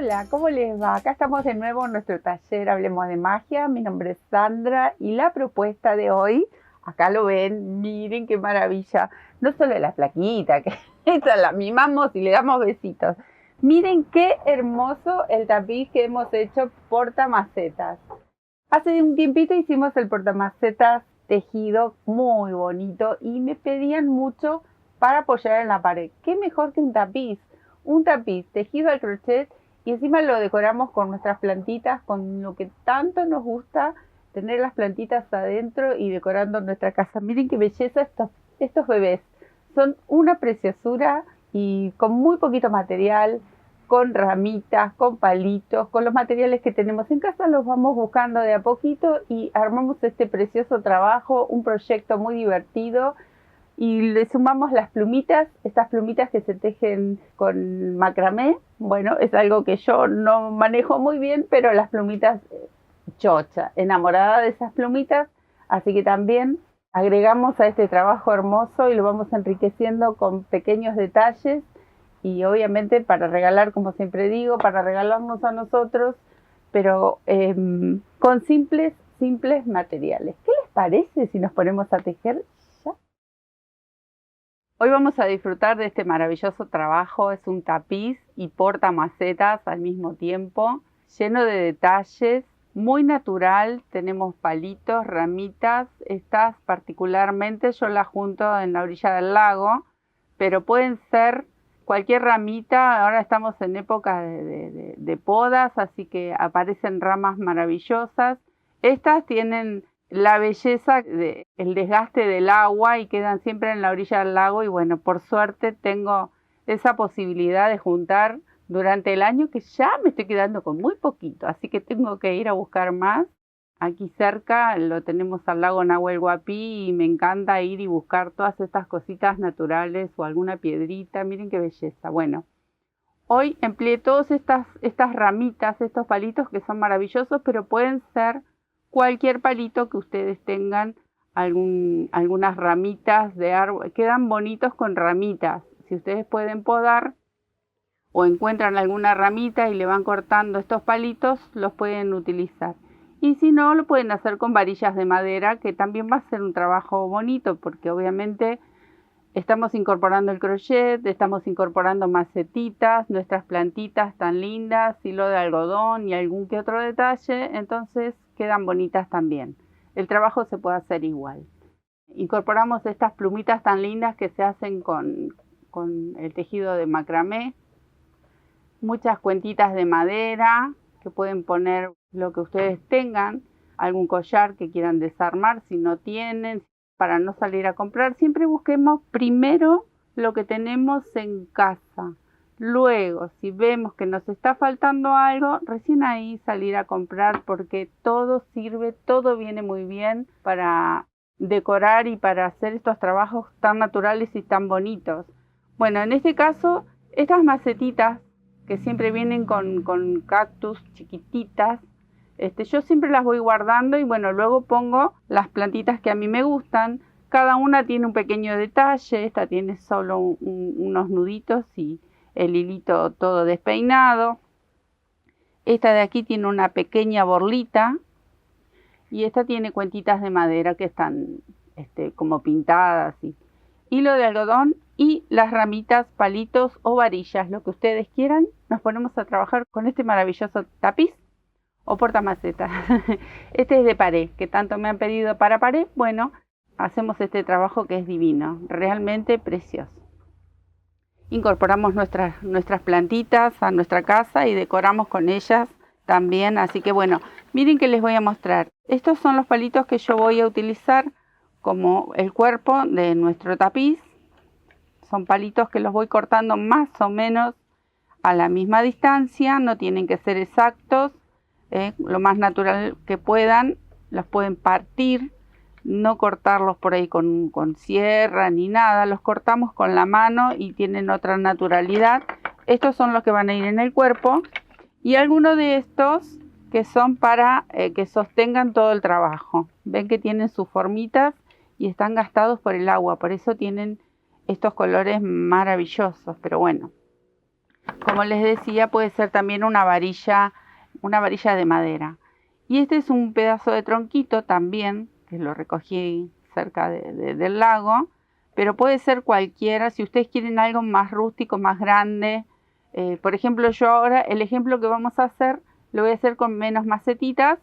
Hola, ¿cómo les va? Acá estamos de nuevo en nuestro taller Hablemos de Magia. Mi nombre es Sandra y la propuesta de hoy, acá lo ven, miren qué maravilla. No solo la plaquita, que esa la mimamos y le damos besitos. Miren qué hermoso el tapiz que hemos hecho portamacetas. Hace un tiempito hicimos el portamacetas tejido muy bonito y me pedían mucho para apoyar en la pared. ¿Qué mejor que un tapiz? Un tapiz tejido al crochet y encima lo decoramos con nuestras plantitas, con lo que tanto nos gusta tener las plantitas adentro y decorando nuestra casa. Miren qué belleza estos bebés. Son una preciosura y con muy poquito material, con ramitas, con palitos, con los materiales que tenemos en casa los vamos buscando de a poquito y armamos este precioso trabajo, un proyecto muy divertido. Y le sumamos las plumitas, estas plumitas que se tejen con macramé. Bueno, es algo que yo no manejo muy bien, pero las plumitas, chocha, enamorada de esas plumitas. Así que también agregamos a este trabajo hermoso y lo vamos enriqueciendo con pequeños detalles. Y obviamente para regalar, como siempre digo, para regalarnos a nosotros, pero con simples materiales. ¿Qué les parece si nos ponemos a tejer? Hoy vamos a disfrutar de este maravilloso trabajo. Es un tapiz y portamacetas al mismo tiempo, lleno de detalles, muy natural. Tenemos palitos, ramitas. Estas particularmente yo las junto en la orilla del lago, pero pueden ser cualquier ramita. Ahora estamos en época de podas, así que aparecen ramas maravillosas. Estas tienen la belleza del desgaste del agua y quedan siempre en la orilla del lago y bueno, por suerte tengo esa posibilidad de juntar durante el año, que ya me estoy quedando con muy poquito, así que tengo que ir a buscar más. Aquí cerca lo tenemos al lago Nahuel Huapi y me encanta ir y buscar todas estas cositas naturales o alguna piedrita. Miren qué belleza. Bueno, hoy empleé todas estas ramitas, estos palitos que son maravillosos, pero pueden ser cualquier palito que ustedes tengan, algunas ramitas de árbol, quedan bonitos con ramitas. Si ustedes pueden podar o encuentran alguna ramita y le van cortando estos palitos, los pueden utilizar. Y si no, lo pueden hacer con varillas de madera, que también va a ser un trabajo bonito, porque obviamente estamos incorporando el crochet, estamos incorporando macetitas, nuestras plantitas tan lindas, hilo de algodón y algún que otro detalle, entonces quedan bonitas también. El trabajo se puede hacer igual. Incorporamos estas plumitas tan lindas que se hacen con el tejido de macramé, muchas cuentitas de madera que pueden poner lo que ustedes tengan, algún collar que quieran desarmar si no tienen, para no salir a comprar. Siempre busquemos primero lo que tenemos en casa. Luego, si vemos que nos está faltando algo, recién ahí salir a comprar, porque todo sirve, todo viene muy bien para decorar y para hacer estos trabajos tan naturales y tan bonitos. Bueno, en este caso, estas macetitas que siempre vienen con cactus chiquititas, yo siempre las voy guardando y bueno, luego pongo las plantitas que a mí me gustan. Cada una tiene un pequeño detalle. Esta tiene solo unos nuditos y el hilito todo despeinado. Esta de aquí tiene una pequeña borlita y esta tiene cuentitas de madera que están como pintadas y hilo de algodón y las ramitas, palitos o varillas, lo que ustedes quieran. Nos ponemos a trabajar con este maravilloso tapiz o portamacetas. Este es de pared, que tanto me han pedido para pared. Bueno, hacemos este trabajo que es divino, realmente precioso. Incorporamos nuestras plantitas a nuestra casa y decoramos con ellas también. Así que bueno, miren que les voy a mostrar. Estos son los palitos que yo voy a utilizar como el cuerpo de nuestro tapiz. Son palitos que los voy cortando más o menos a la misma distancia, no tienen que ser exactos. Lo más natural que puedan, los pueden partir, no cortarlos por ahí con sierra ni nada, los cortamos con la mano y tienen otra naturalidad. Estos son los que van a ir en el cuerpo y algunos de estos que son para que sostengan todo el trabajo. Ven que tienen sus formitas y están gastados por el agua, por eso tienen estos colores maravillosos, pero bueno. Como les decía, puede ser también una varilla de madera. Y este es un pedazo de tronquito también, que lo recogí cerca del lago, pero puede ser cualquiera. Si ustedes quieren algo más rústico, más grande, por ejemplo, yo ahora el ejemplo que vamos a hacer, lo voy a hacer con menos macetitas.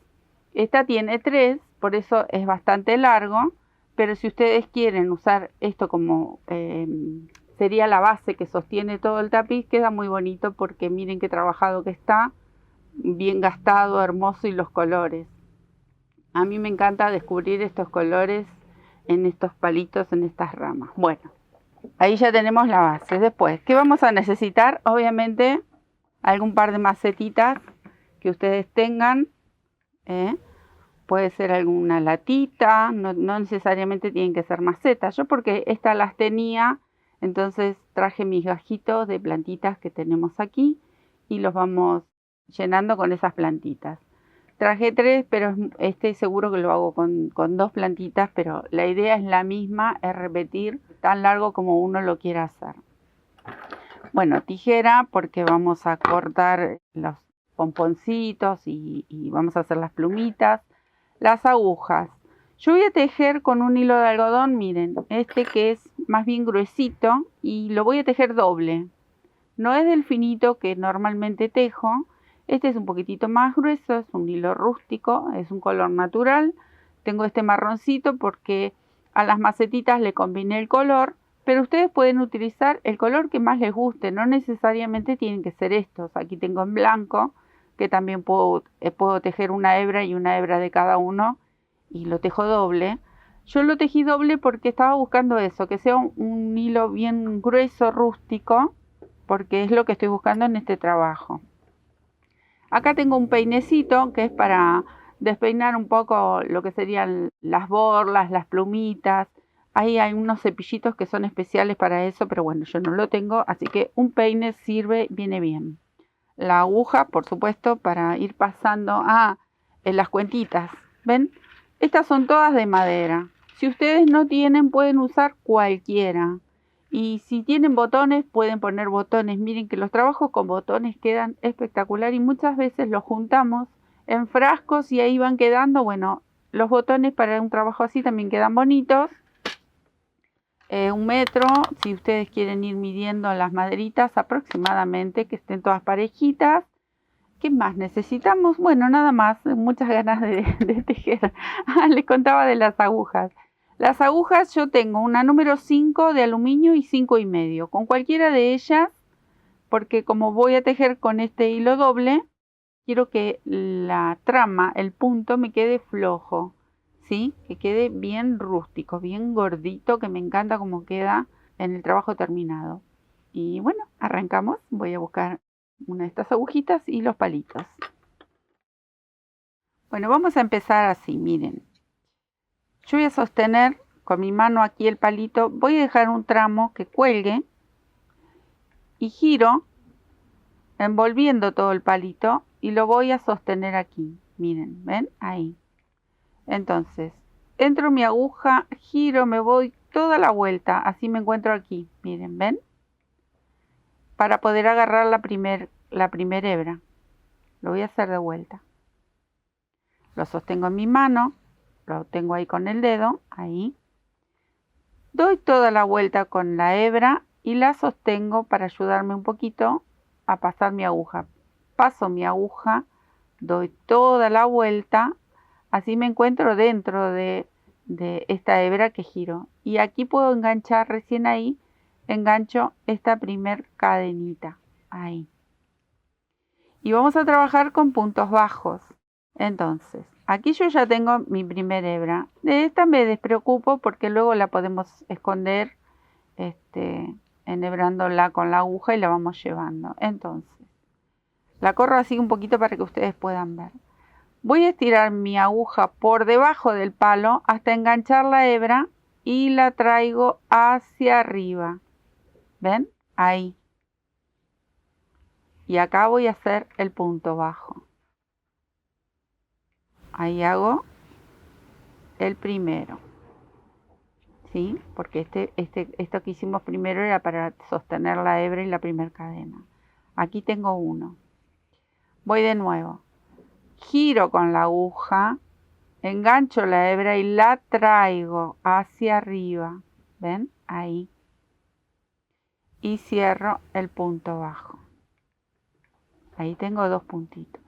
Esta tiene 3, por eso es bastante largo, pero si ustedes quieren usar esto como sería la base que sostiene todo el tapiz, queda muy bonito porque miren qué trabajado que está, bien gastado, hermoso, y los colores. A mí me encanta descubrir estos colores en estos palitos, en estas ramas. Bueno, ahí ya tenemos la base. Después, ¿qué vamos a necesitar? Obviamente, algún par de macetitas que ustedes tengan. Puede ser alguna latita, no necesariamente tienen que ser macetas. Yo porque estas las tenía, entonces traje mis gajitos de plantitas que tenemos aquí y los vamos llenando con esas plantitas. Traje 3, pero seguro que lo hago con 2 plantitas, pero la idea es la misma, es repetir tan largo como uno lo quiera hacer. Bueno, tijera porque vamos a cortar los pomponcitos y vamos a hacer las plumitas. Las agujas. Yo voy a tejer con un hilo de algodón, miren, este que es más bien gruesito, y lo voy a tejer doble. No es del finito que normalmente tejo. Este es un poquitito más grueso, es un hilo rústico, es un color natural. Tengo este marroncito porque a las macetitas le combiné el color, pero ustedes pueden utilizar el color que más les guste, no necesariamente tienen que ser estos. Aquí tengo en blanco, que también puedo tejer una hebra y una hebra de cada uno, y lo tejo doble. Yo lo tejí doble porque estaba buscando eso, que sea un hilo bien grueso, rústico, porque es lo que estoy buscando en este trabajo. Acá tengo un peinecito que es para despeinar un poco lo que serían las borlas, las plumitas. Ahí hay unos cepillitos que son especiales para eso, pero bueno, yo no lo tengo, así que un peine sirve, viene bien. La aguja, por supuesto, para ir pasando en las cuentitas. ¿Ven? Estas son todas de madera. Si ustedes no tienen, pueden usar cualquiera. Y si tienen botones, pueden poner botones. Miren que los trabajos con botones quedan espectacular y muchas veces los juntamos en frascos y ahí van quedando. Bueno, los botones para un trabajo así también quedan bonitos. 1 metro, si ustedes quieren ir midiendo las maderitas aproximadamente, que estén todas parejitas. ¿Qué más necesitamos? Bueno, nada más, muchas ganas de tejer. Les contaba de las agujas. Las agujas yo tengo una número 5 de aluminio y 5,5. Con cualquiera de ellas, porque como voy a tejer con este hilo doble, quiero que la trama, el punto, me quede flojo. ¿Sí? Que quede bien rústico, bien gordito, que me encanta cómo queda en el trabajo terminado. Y bueno, arrancamos. Voy a buscar una de estas agujitas y los palitos. Bueno, vamos a empezar así, miren. Yo voy a sostener con mi mano aquí el palito, voy a dejar un tramo que cuelgue y giro envolviendo todo el palito y lo voy a sostener aquí. Miren, ¿ven? Ahí. Entonces, entro mi aguja, giro, me voy toda la vuelta, así me encuentro aquí, miren, ¿ven? Para poder agarrar la primer hebra. Lo voy a hacer de vuelta. Lo sostengo en mi mano, lo tengo ahí con el dedo, ahí. Doy toda la vuelta con la hebra y la sostengo para ayudarme un poquito a pasar mi aguja. Paso mi aguja, doy toda la vuelta. Así me encuentro dentro de esta hebra que giro. Y aquí puedo enganchar, recién ahí, engancho esta primer cadenita. Ahí. Y vamos a trabajar con puntos bajos. Entonces, aquí yo ya tengo mi primer hebra. De esta me despreocupo porque luego la podemos esconder enhebrándola con la aguja y la vamos llevando. Entonces, la corro así un poquito para que ustedes puedan ver. Voy a estirar mi aguja por debajo del palo hasta enganchar la hebra y la traigo hacia arriba. ¿Ven? Ahí. Y acá voy a hacer el punto bajo. Ahí hago el primero. ¿Sí? Porque esto que hicimos primero era para sostener la hebra y la primera cadena. Aquí tengo uno. Voy de nuevo. Giro con la aguja, engancho la hebra y la traigo hacia arriba. ¿Ven? Ahí. Y cierro el punto bajo. Ahí tengo 2 puntitos.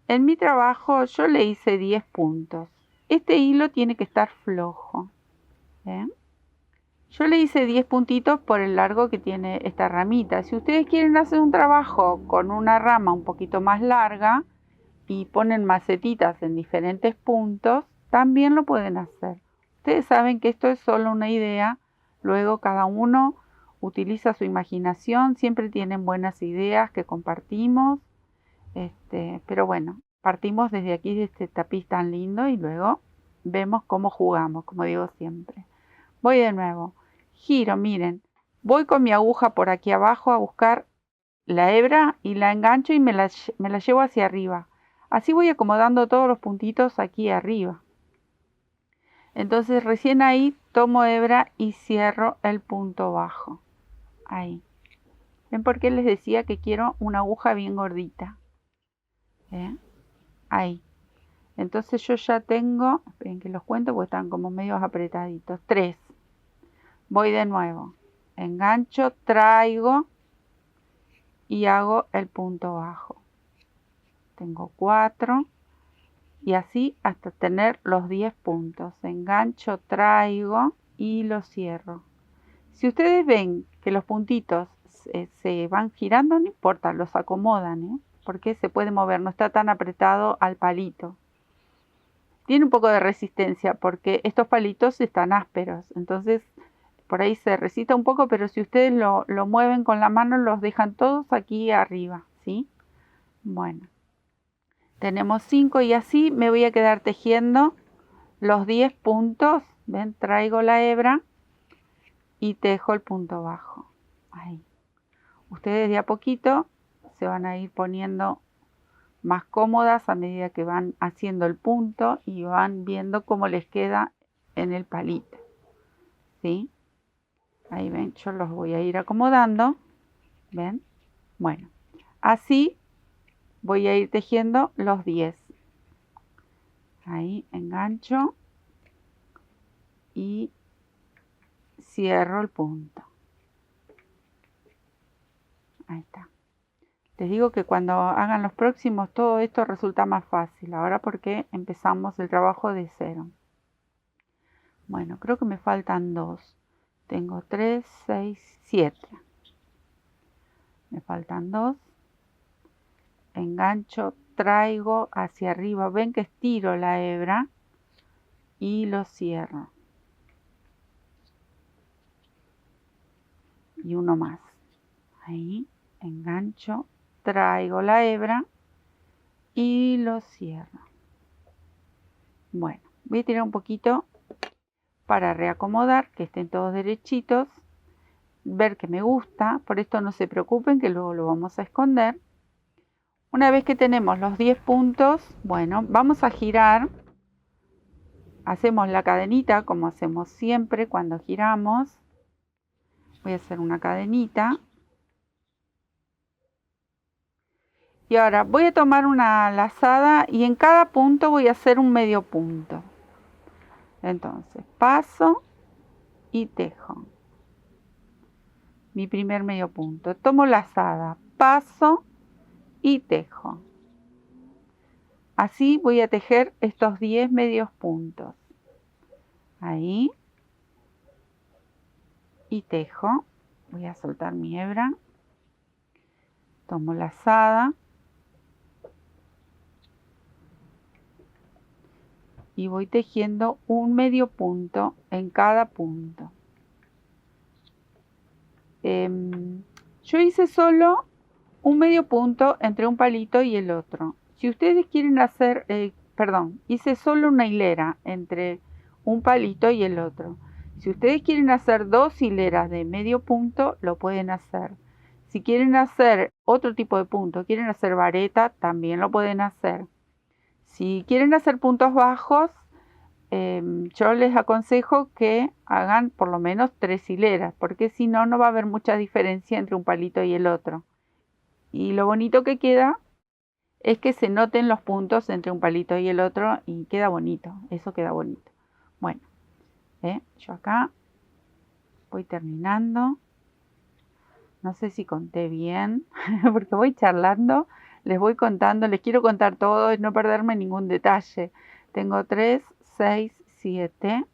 En mi trabajo yo le hice 10 puntos. Este hilo tiene que estar flojo. ¿Ven? Yo le hice 10 puntitos por el largo que tiene esta ramita. Si ustedes quieren hacer un trabajo con una rama un poquito más larga y ponen macetitas en diferentes puntos, también lo pueden hacer. Ustedes saben que esto es solo una idea. Luego cada uno utiliza su imaginación. Siempre tienen buenas ideas que compartimos. Pero bueno, partimos desde aquí, de este tapiz tan lindo, y luego vemos cómo jugamos, como digo siempre. Voy de nuevo, giro, miren, voy con mi aguja por aquí abajo a buscar la hebra y la engancho y me la llevo hacia arriba. Así voy acomodando todos los puntitos aquí arriba. Entonces recién ahí tomo hebra y cierro el punto bajo. Ahí. ¿Ven por qué les decía que quiero una aguja bien gordita? Ahí. Entonces yo ya tengo, esperen que los cuento porque están como medios apretaditos, 3. Voy de nuevo, engancho, traigo y hago el punto bajo. Tengo 4 y así hasta tener los 10 puntos. Engancho, traigo y lo cierro. Si ustedes ven que los puntitos se van girando, no importa, los acomodan, porque se puede mover, no está tan apretado al palito. Tiene un poco de resistencia porque estos palitos están ásperos, entonces por ahí se resiste un poco, pero si ustedes lo mueven con la mano, los dejan todos aquí arriba, ¿sí? Bueno, tenemos 5 y así me voy a quedar tejiendo los 10 puntos. Ven, traigo la hebra y tejo el punto bajo. Ahí. Ustedes de a poquito se van a ir poniendo más cómodas a medida que van haciendo el punto y van viendo cómo les queda en el palito, ¿sí? Ahí ven, yo los voy a ir acomodando, ¿ven? Bueno, así voy a ir tejiendo los 10. Ahí engancho y cierro el punto. Ahí está. Les digo que cuando hagan los próximos todo esto resulta más fácil. Ahora porque empezamos el trabajo de cero. Bueno, creo que me faltan 2. Tengo 3, 6, 7. Me faltan 2. Engancho, traigo hacia arriba. Ven que estiro la hebra y lo cierro. Y uno más. Ahí, engancho, traigo la hebra y lo cierro. Bueno, voy a tirar un poquito para reacomodar, que estén todos derechitos, ver que me gusta. Por esto no se preocupen que luego lo vamos a esconder. Una vez que tenemos los 10 puntos, bueno, vamos a girar. Hacemos la cadenita como hacemos siempre cuando giramos. Voy a hacer una cadenita. Y ahora voy a tomar una lazada y en cada punto voy a hacer un medio punto. Entonces paso y tejo. Mi primer medio punto. Tomo lazada, paso y tejo. Así voy a tejer estos 10 medios puntos. Ahí. Y tejo. Voy a soltar mi hebra. Tomo lazada. Y voy tejiendo un medio punto en cada punto. Yo hice solo un medio punto entre un palito y el otro. Si ustedes quieren hacer, hice solo una hilera entre un palito y el otro. Si ustedes quieren hacer 2 hileras de medio punto, lo pueden hacer. Si quieren hacer otro tipo de punto, quieren hacer vareta, también lo pueden hacer. Si quieren hacer puntos bajos, yo les aconsejo que hagan por lo menos 3 hileras, porque si no, no va a haber mucha diferencia entre un palito y el otro. Y lo bonito que queda es que se noten los puntos entre un palito y el otro y queda bonito, eso queda bonito. Bueno, yo acá voy terminando. No sé si conté bien, porque voy charlando, les voy contando, les quiero contar todo y no perderme ningún detalle. Tengo 3, 6, 7.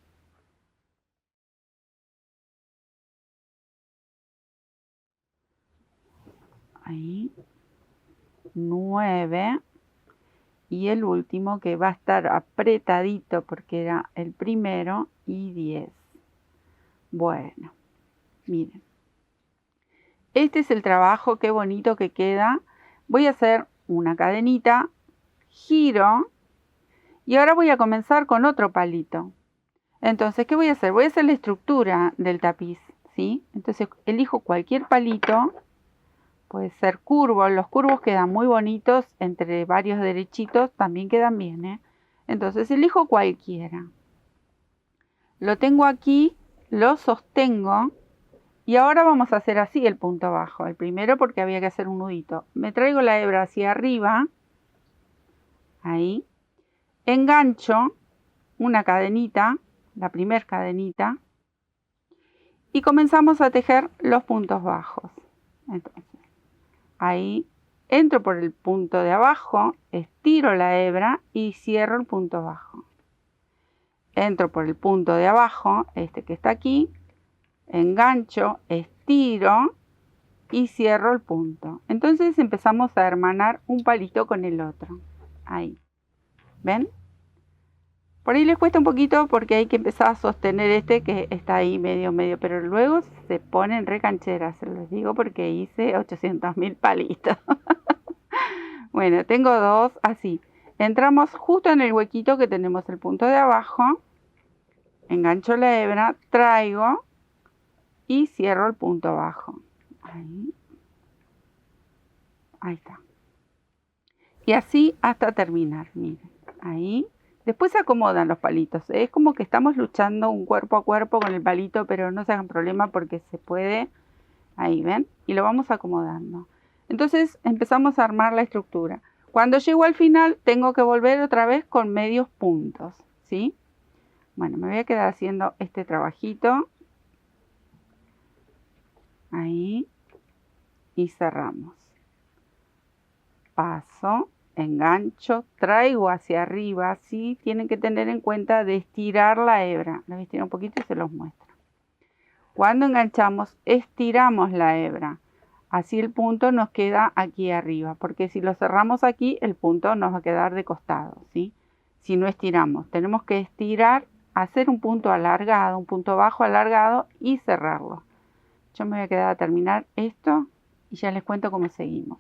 Ahí. 9. Y el último que va a estar apretadito porque era el primero y 10. Bueno, miren. Este es el trabajo, qué bonito que queda. Voy a hacer una cadenita, giro y ahora voy a comenzar con otro palito. Entonces, ¿qué voy a hacer? Voy a hacer la estructura del tapiz, ¿sí? Entonces, elijo cualquier palito, puede ser curvo, los curvos quedan muy bonitos, entre varios derechitos también quedan bien, ¿eh? Entonces, elijo cualquiera. Lo tengo aquí, lo sostengo. Y ahora vamos a hacer así el punto bajo. El primero porque había que hacer un nudito. Me traigo la hebra hacia arriba. Ahí. Engancho una cadenita, la primera cadenita. Y comenzamos a tejer los puntos bajos. Entonces, ahí entro por el punto de abajo, estiro la hebra y cierro el punto bajo. Entro por el punto de abajo, este que está aquí. Engancho, estiro y cierro el punto. Entonces empezamos a hermanar un palito con el otro. Ahí. ¿Ven? Por ahí les cuesta un poquito porque hay que empezar a sostener este que está ahí medio, pero luego se ponen re cancheras, se los digo porque hice 800.000 palitos. Bueno, tengo dos así. Entramos justo en el huequito que tenemos el punto de abajo. Engancho la hebra, traigo y cierro el punto bajo. Ahí. Ahí está. Y así hasta terminar, miren. Ahí. Después se acomodan los palitos. Es como que estamos luchando un cuerpo a cuerpo con el palito, pero no se hagan problema porque se puede. Ahí, ¿ven? Y lo vamos acomodando. Entonces empezamos a armar la estructura. Cuando llego al final tengo que volver otra vez con medios puntos, ¿sí? Bueno, me voy a quedar haciendo este trabajito. Ahí. Y cerramos. Paso, engancho, traigo hacia arriba, ¿sí? Tienen que tener en cuenta de estirar la hebra. La voy a estirar un poquito y se los muestro. Cuando enganchamos, estiramos la hebra. Así el punto nos queda aquí arriba, porque si lo cerramos aquí, el punto nos va a quedar de costado, ¿sí? Si no estiramos, tenemos que estirar, hacer un punto alargado, un punto bajo alargado y cerrarlo. Yo me voy a quedar a terminar esto y ya les cuento cómo seguimos.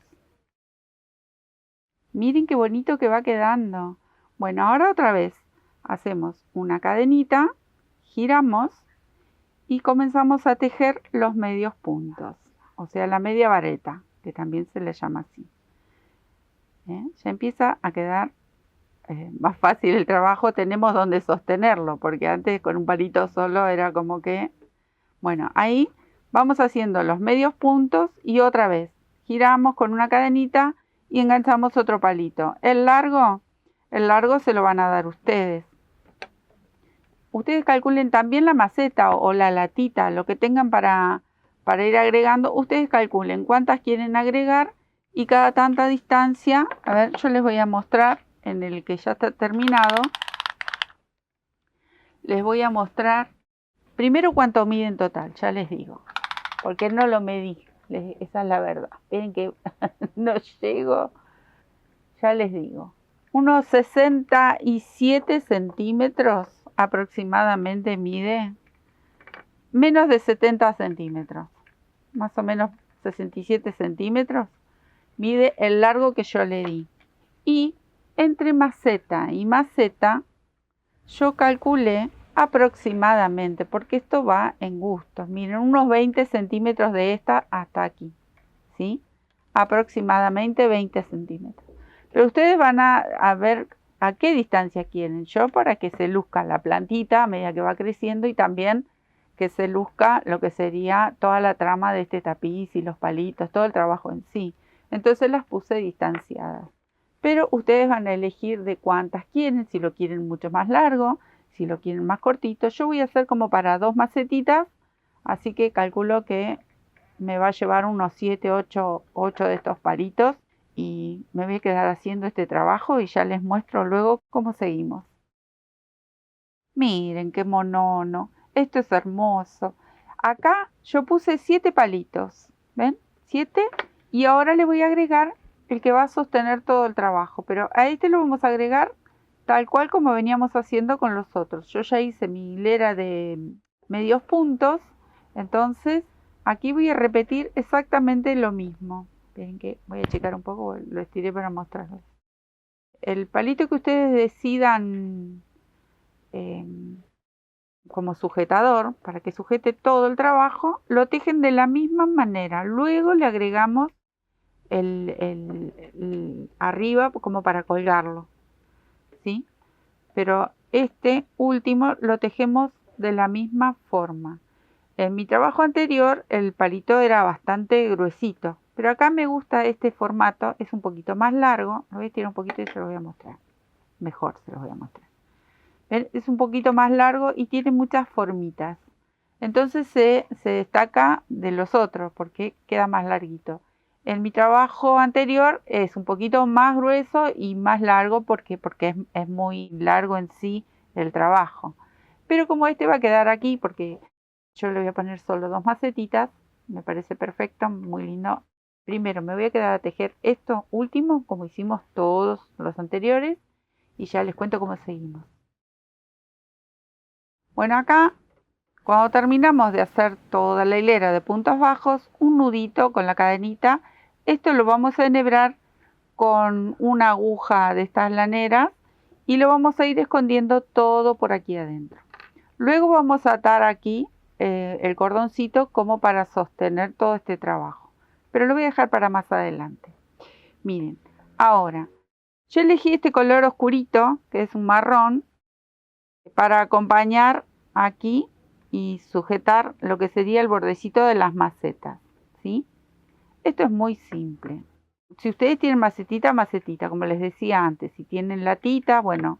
Miren qué bonito que va quedando. Bueno, ahora otra vez hacemos una cadenita, giramos y comenzamos a tejer los medios puntos, o sea, la media vareta, que también se le llama así. Ya empieza a quedar más fácil el trabajo, tenemos donde sostenerlo, porque antes con un palito solo era como que... Bueno, ahí vamos haciendo los medios puntos y otra vez giramos con una cadenita y enganchamos otro palito. El largo se lo van a dar ustedes. Ustedes calculen también la maceta o la latita, lo que tengan para ir agregando. Ustedes calculen cuántas quieren agregar y cada tanta distancia. A ver, yo les voy a mostrar en el que ya está terminado. Les voy a mostrar primero cuánto mide en total, ya les digo. Porque no lo medí, esa es la verdad. Miren que no llego, ya les digo. Unos 67 centímetros aproximadamente mide, menos de 70 centímetros, más o menos 67 centímetros, mide el largo que yo le di. Y entre maceta y maceta, yo calculé aproximadamente, porque esto va en gustos, miren, unos 20 centímetros de esta hasta aquí, ¿sí? Aproximadamente 20 centímetros. Pero ustedes van a ver a qué distancia quieren. Yo para que se luzca la plantita a medida que va creciendo y también que se luzca lo que sería toda la trama de este tapiz y los palitos, todo el trabajo en sí. Entonces las puse distanciadas. Pero ustedes van a elegir de cuántas quieren, si lo quieren mucho más largo, si lo quieren más cortito. Yo voy a hacer como para 2 macetitas, así que calculo que me va a llevar unos 7, 8 de estos palitos y me voy a quedar haciendo este trabajo y ya les muestro luego cómo seguimos. Miren qué monono, esto es hermoso. Acá yo puse 7 palitos, ¿ven? 7, y ahora le voy a agregar el que va a sostener todo el trabajo, pero a este lo vamos a agregar tal cual como veníamos haciendo con los otros. Yo ya hice mi hilera de medios puntos, entonces aquí voy a repetir exactamente lo mismo. Miren que voy a checar un poco, lo estiré para mostrarles. El palito que ustedes decidan como sujetador, para que sujete todo el trabajo, lo tejen de la misma manera. Luego le agregamos el arriba como para colgarlo, ¿sí? Pero este último lo tejemos de la misma forma. En mi trabajo anterior el palito era bastante gruesito, pero acá me gusta este formato, es un poquito más largo. Lo voy a estirar un poquito y se lo voy a mostrar. Mejor se los voy a mostrar. ¿Ven? Es un poquito más largo y tiene muchas formitas. Entonces se destaca de los otros porque queda más larguito. En mi trabajo anterior es un poquito más grueso y más largo porque es muy largo en sí el trabajo. Pero como este va a quedar aquí porque yo le voy a poner solo 2 macetitas, me parece perfecto, muy lindo. Primero me voy a quedar a tejer esto último como hicimos todos los anteriores y ya les cuento cómo seguimos. Bueno, acá cuando terminamos de hacer toda la hilera de puntos bajos, un nudito con la cadenita. Esto lo vamos a enhebrar con una aguja de estas laneras y lo vamos a ir escondiendo todo por aquí adentro. Luego vamos a atar aquí el cordoncito como para sostener todo este trabajo, pero lo voy a dejar para más adelante. Miren, ahora yo elegí este color oscurito, que es un marrón, para acompañar aquí y sujetar lo que sería el bordecito de las macetas, ¿sí? Esto es muy simple. Si ustedes tienen macetita, macetita, como les decía antes. Si tienen latita, bueno,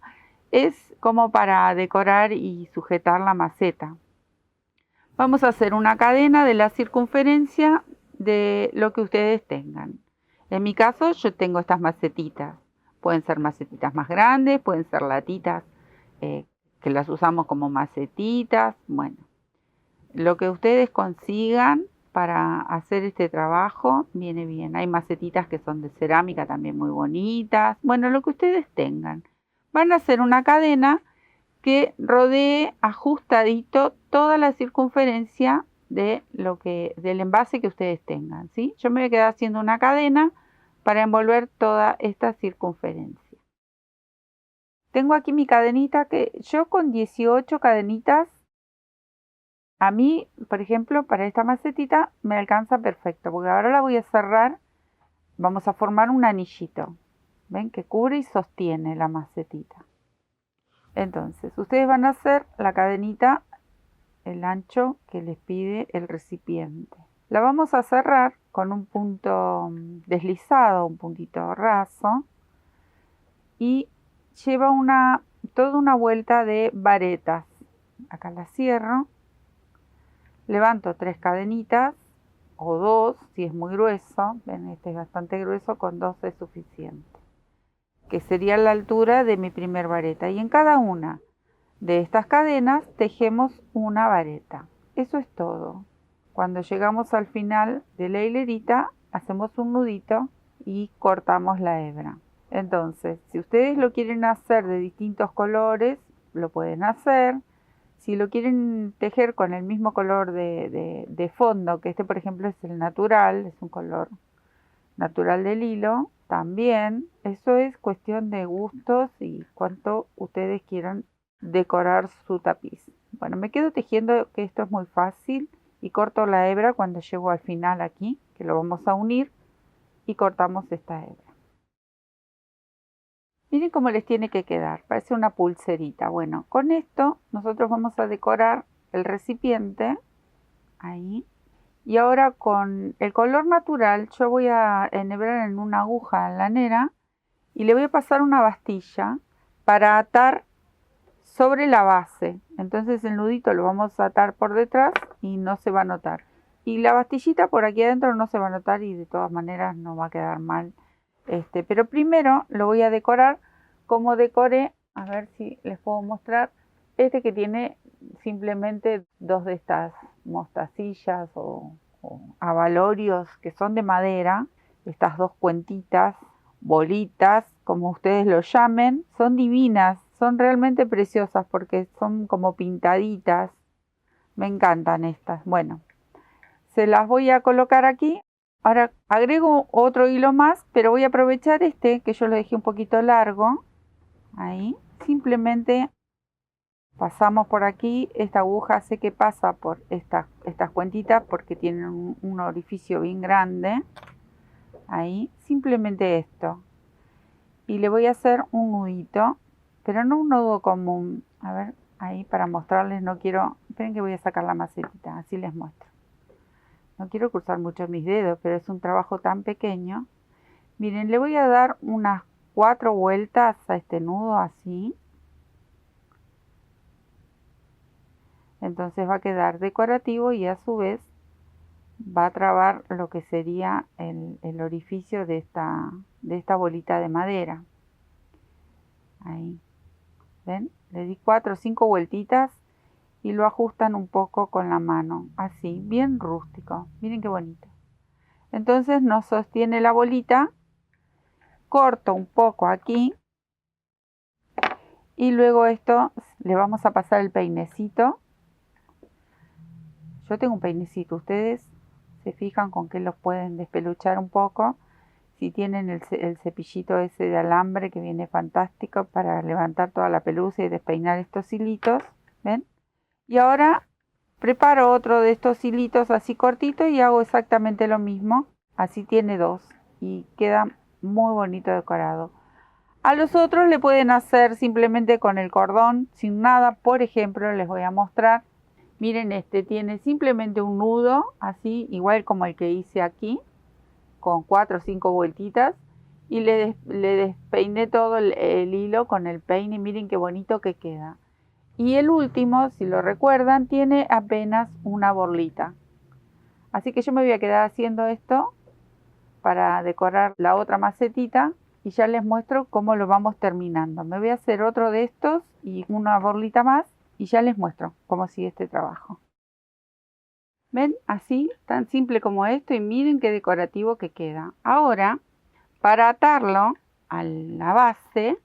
es como para decorar y sujetar la maceta. Vamos a hacer una cadena de la circunferencia de lo que ustedes tengan. En mi caso, yo tengo estas macetitas. Pueden ser macetitas más grandes, pueden ser latitas que las usamos como macetitas. Bueno, lo que ustedes consigan para hacer este trabajo viene bien. Hay macetitas que son de cerámica también muy bonitas. Bueno, lo que ustedes tengan. Van a hacer una cadena que rodee ajustadito toda la circunferencia del envase que ustedes tengan, ¿sí? Yo me voy a quedar haciendo una cadena para envolver toda esta circunferencia. Tengo aquí mi cadenita que yo con 18 cadenitas, a mí, por ejemplo, para esta macetita me alcanza perfecto, porque ahora la voy a cerrar. Vamos a formar un anillito, ¿ven? Que cubre y sostiene la macetita. Entonces, ustedes van a hacer la cadenita, el ancho que les pide el recipiente. La vamos a cerrar con un punto deslizado, un puntito raso, y lleva toda una vuelta de varetas. Acá la cierro, levanto 3 cadenitas o 2 si es muy grueso. Ven, este es bastante grueso, con 2 es suficiente, que sería la altura de mi primer vareta, y en cada una de estas cadenas tejemos una vareta. Eso es todo. Cuando llegamos al final de la hilerita hacemos un nudito y cortamos la hebra. Entonces, si ustedes lo quieren hacer de distintos colores, lo pueden hacer. Si lo quieren tejer con el mismo color de fondo, que este por ejemplo es el natural, es un color natural del hilo, también. Eso es cuestión de gustos y cuánto ustedes quieran decorar su tapiz. Bueno, me quedo tejiendo, que esto es muy fácil, y corto la hebra cuando llego al final aquí, que lo vamos a unir, y cortamos esta hebra. Miren cómo les tiene que quedar, parece una pulserita. Bueno, con esto nosotros vamos a decorar el recipiente, ahí, Y ahora con el color natural yo voy a enhebrar en una aguja lanera y le voy a pasar una bastilla para atar sobre la base. Entonces el nudito lo vamos a atar por detrás y no se va a notar. Y la bastillita por aquí adentro no se va a notar y de todas maneras no va a quedar mal. Pero primero lo voy a decorar como decoré, a ver si les puedo mostrar, que tiene simplemente dos de estas mostacillas o abalorios que son de madera, estas dos cuentitas, bolitas, como ustedes lo llamen, son divinas, son realmente preciosas porque son como pintaditas, me encantan estas. Bueno, se las voy a colocar aquí. Ahora agrego otro hilo más, pero voy a aprovechar que yo lo dejé un poquito largo, ahí, simplemente pasamos por aquí, esta aguja sé que pasa por estas cuentitas porque tienen un orificio bien grande, ahí, simplemente esto. Y le voy a hacer un nudito, pero no un nudo común, a ver, ahí para mostrarles, no quiero, esperen que voy a sacar la macetita, así les muestro. No quiero cruzar mucho mis dedos, pero es un trabajo tan pequeño. Miren, le voy a dar unas 4 vueltas a este nudo así. Entonces va a quedar decorativo y a su vez va a trabar lo que sería el orificio de esta bolita de madera. Ahí. ¿Ven? Le di 4 o 5 vueltitas y lo ajustan un poco con la mano. Así, bien rústico. Miren qué bonito. Entonces nos sostiene la bolita. Corto un poco aquí. Y luego esto le vamos a pasar el peinecito. Yo tengo un peinecito. Ustedes se fijan con que los pueden despeluchar un poco. Si tienen el cepillito ese de alambre que viene fantástico para levantar toda la pelusa y despeinar estos hilitos. ¿Ven? Y ahora preparo otro de estos hilitos así cortito y hago exactamente lo mismo. Así tiene dos y queda muy bonito decorado. A los otros le pueden hacer simplemente con el cordón, sin nada. Por ejemplo, les voy a mostrar. Miren, tiene simplemente un nudo, así, igual como el que hice aquí, con 4 o 5 vueltitas. Y le despeiné todo el hilo con el peine. Miren qué bonito que queda. Y el último, si lo recuerdan, tiene apenas una borlita. Así que yo me voy a quedar haciendo esto para decorar la otra macetita y ya les muestro cómo lo vamos terminando. Me voy a hacer otro de estos y una borlita más y ya les muestro cómo sigue este trabajo. ¿Ven? Así, tan simple como esto y miren qué decorativo que queda. Ahora, para atarlo a la base,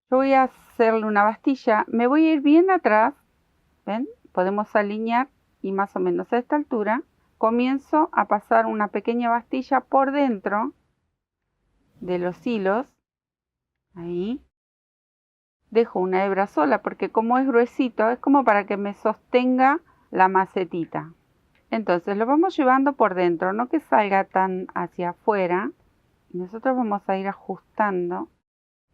yo voy a hacerle una bastilla. Me voy a ir bien atrás. ¿Ven? Podemos alinear y más o menos a esta altura comienzo a pasar una pequeña bastilla por dentro de los hilos. Ahí. Dejo una hebra sola porque como es gruesito es como para que me sostenga la macetita. Entonces lo vamos llevando por dentro, no que salga tan hacia afuera. Nosotros vamos a ir ajustando.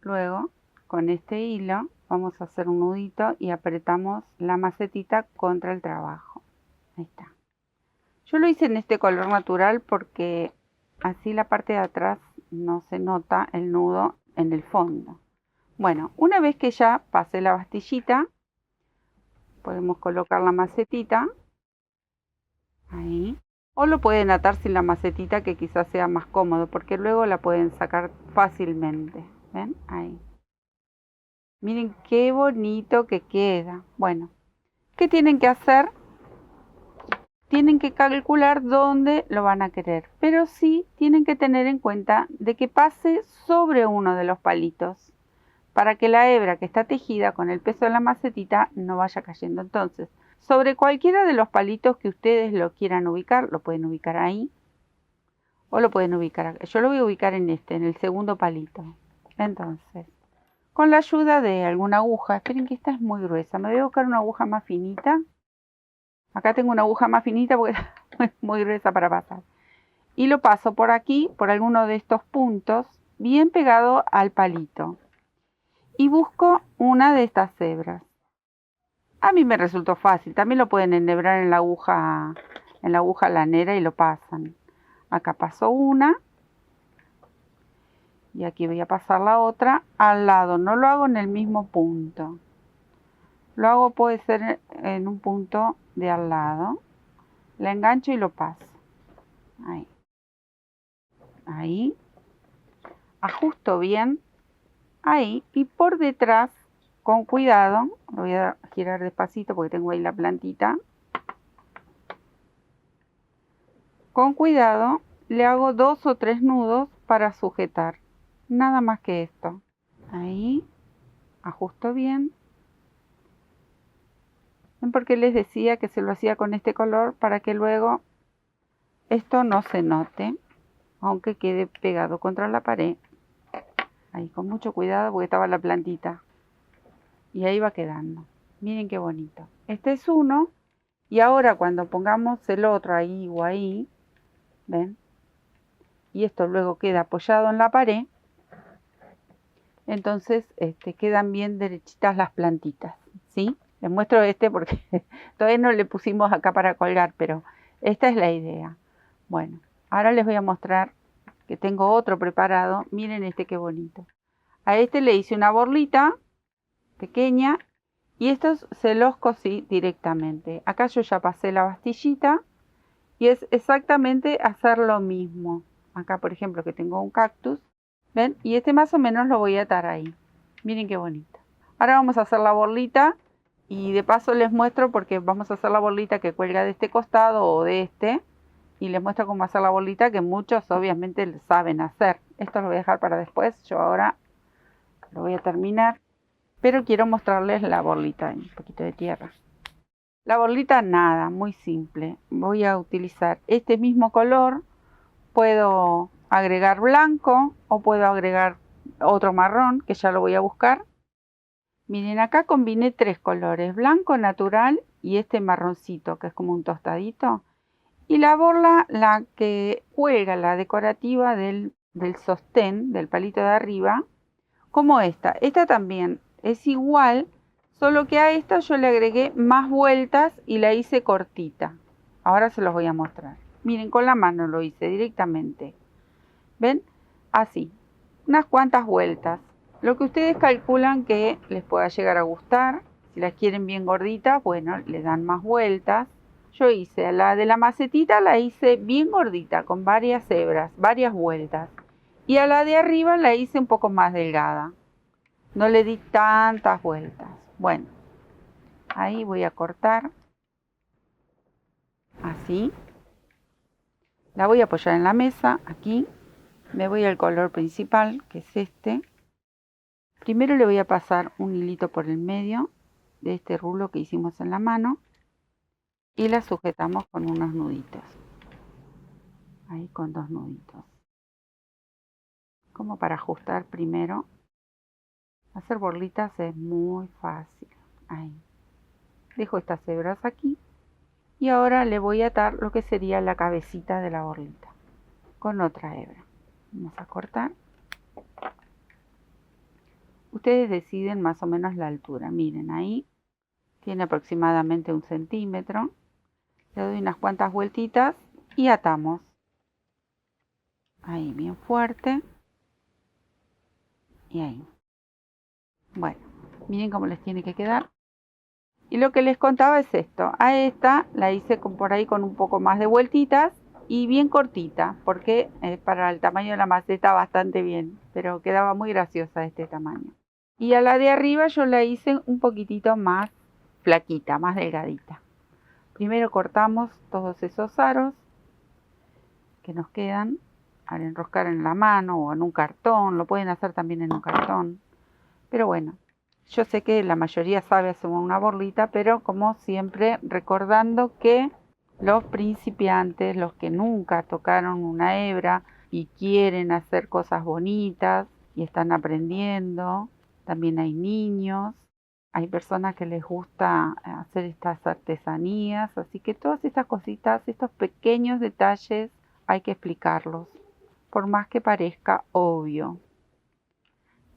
Luego con este hilo vamos a hacer un nudito y apretamos la macetita contra el trabajo. Ahí está. Yo lo hice en este color natural porque así la parte de atrás no se nota el nudo en el fondo. Bueno, una vez que ya pasé la bastillita, podemos colocar la macetita. Ahí. O lo pueden atar sin la macetita que quizás sea más cómodo porque luego la pueden sacar fácilmente. ¿Ven? Ahí. Miren qué bonito que queda. Bueno, ¿qué tienen que hacer? Tienen que calcular dónde lo van a querer, pero sí tienen que tener en cuenta de que pase sobre uno de los palitos para que la hebra que está tejida con el peso de la macetita no vaya cayendo. Entonces, sobre cualquiera de los palitos que ustedes lo quieran ubicar, lo pueden ubicar ahí o lo pueden ubicar acá. Yo lo voy a ubicar en en el segundo palito. Entonces, con la ayuda de alguna aguja, esperen que esta es muy gruesa, me voy a buscar una aguja más finita. Acá tengo una aguja más finita porque es muy gruesa para pasar. Y lo paso por aquí, por alguno de estos puntos, bien pegado al palito. Y busco una de estas hebras. A mí me resultó fácil. También lo pueden enhebrar en la aguja en la aguja lanera y lo pasan. Acá paso una y aquí voy a pasar la otra al lado. No lo hago en el mismo punto, lo hago, puede ser en un punto de al lado. La engancho y lo paso. Ahí. Ahí. Ajusto bien. Ahí. Y por detrás, con cuidado, lo voy a girar despacito porque tengo ahí la plantita. Con cuidado, le hago 2 o 3 nudos para sujetar. Nada más que esto. Ahí. Ajusto bien. ¿Ven por qué les decía que se lo hacía con este color? Para que luego esto no se note, aunque quede pegado contra la pared. Ahí con mucho cuidado porque estaba la plantita. Y ahí va quedando. Miren qué bonito. Este es uno. Y ahora cuando pongamos el otro ahí o ahí, ¿ven? Y esto luego queda apoyado en la pared. Entonces quedan bien derechitas las plantitas, ¿sí? Les muestro este porque todavía no le pusimos acá para colgar, pero esta es la idea. Bueno, ahora les voy a mostrar que tengo otro preparado. Miren este qué bonito. A este le hice una borlita pequeña y estos se los cosí directamente. Acá yo ya pasé la pastillita y es exactamente hacer lo mismo. Acá por ejemplo que tengo un cactus, ¿ven? Y este más o menos lo voy a atar ahí. Miren qué bonito. Ahora vamos a hacer la borlita y de paso les muestro porque vamos a hacer la bolita que cuelga de este costado o de este. Y les muestro cómo hacer la bolita que muchos obviamente saben hacer. Esto lo voy a dejar para después. Yo ahora lo voy a terminar. Pero quiero mostrarles la bolita. Un poquito de tierra. La bolita nada, muy simple. Voy a utilizar este mismo color. Puedo agregar blanco o puedo agregar otro marrón que ya lo voy a buscar. Miren, acá combiné 3 colores. Blanco natural y este marroncito que es como un tostadito. Y la borla, la que cuelga, la decorativa del sostén, del palito de arriba, como esta. Esta también es igual, solo que a esta yo le agregué más vueltas y la hice cortita. Ahora se los voy a mostrar. Miren, con la mano lo hice directamente. ¿Ven? Así. Unas cuantas vueltas. Lo que ustedes calculan que les pueda llegar a gustar. Si las quieren bien gorditas, bueno, le dan más vueltas. Yo hice la de la macetita, la hice bien gordita, con varias hebras, varias vueltas. Y a la de arriba la hice un poco más delgada. No le di tantas vueltas. Bueno, ahí voy a cortar. Así. La voy a apoyar en la mesa, aquí. Me voy al color principal, que es este. Primero le voy a pasar un hilito por el medio de este rulo que hicimos en la mano. Y la sujetamos con unos nuditos. Ahí con 2 nuditos. Como para ajustar primero. Hacer borlitas es muy fácil. Ahí. Dejo estas hebras aquí. Y ahora le voy a atar lo que sería la cabecita de la borlita. Con otra hebra. Vamos a cortar. Ustedes deciden más o menos la altura. Miren ahí. Tiene aproximadamente 1 centímetro. Le doy unas cuantas vueltitas y atamos. Ahí bien fuerte. Y ahí. Bueno, miren cómo les tiene que quedar. Y lo que les contaba es esto. A esta la hice por ahí con un poco más de vueltitas y bien cortita. Porque para el tamaño de la maceta bastante bien. Pero quedaba muy graciosa de este tamaño. Y a la de arriba yo la hice un poquitito más flaquita, más delgadita. Primero cortamos todos esos aros que nos quedan al enroscar en la mano o en un cartón. Lo pueden hacer también en un cartón. Pero bueno, yo sé que la mayoría sabe hacer una borlita, pero como siempre recordando que los principiantes, los que nunca tocaron una hebra y quieren hacer cosas bonitas y están aprendiendo, también hay niños. Hay personas que les gusta hacer estas artesanías, así que todas estas cositas, estos pequeños detalles, hay que explicarlos, por más que parezca obvio.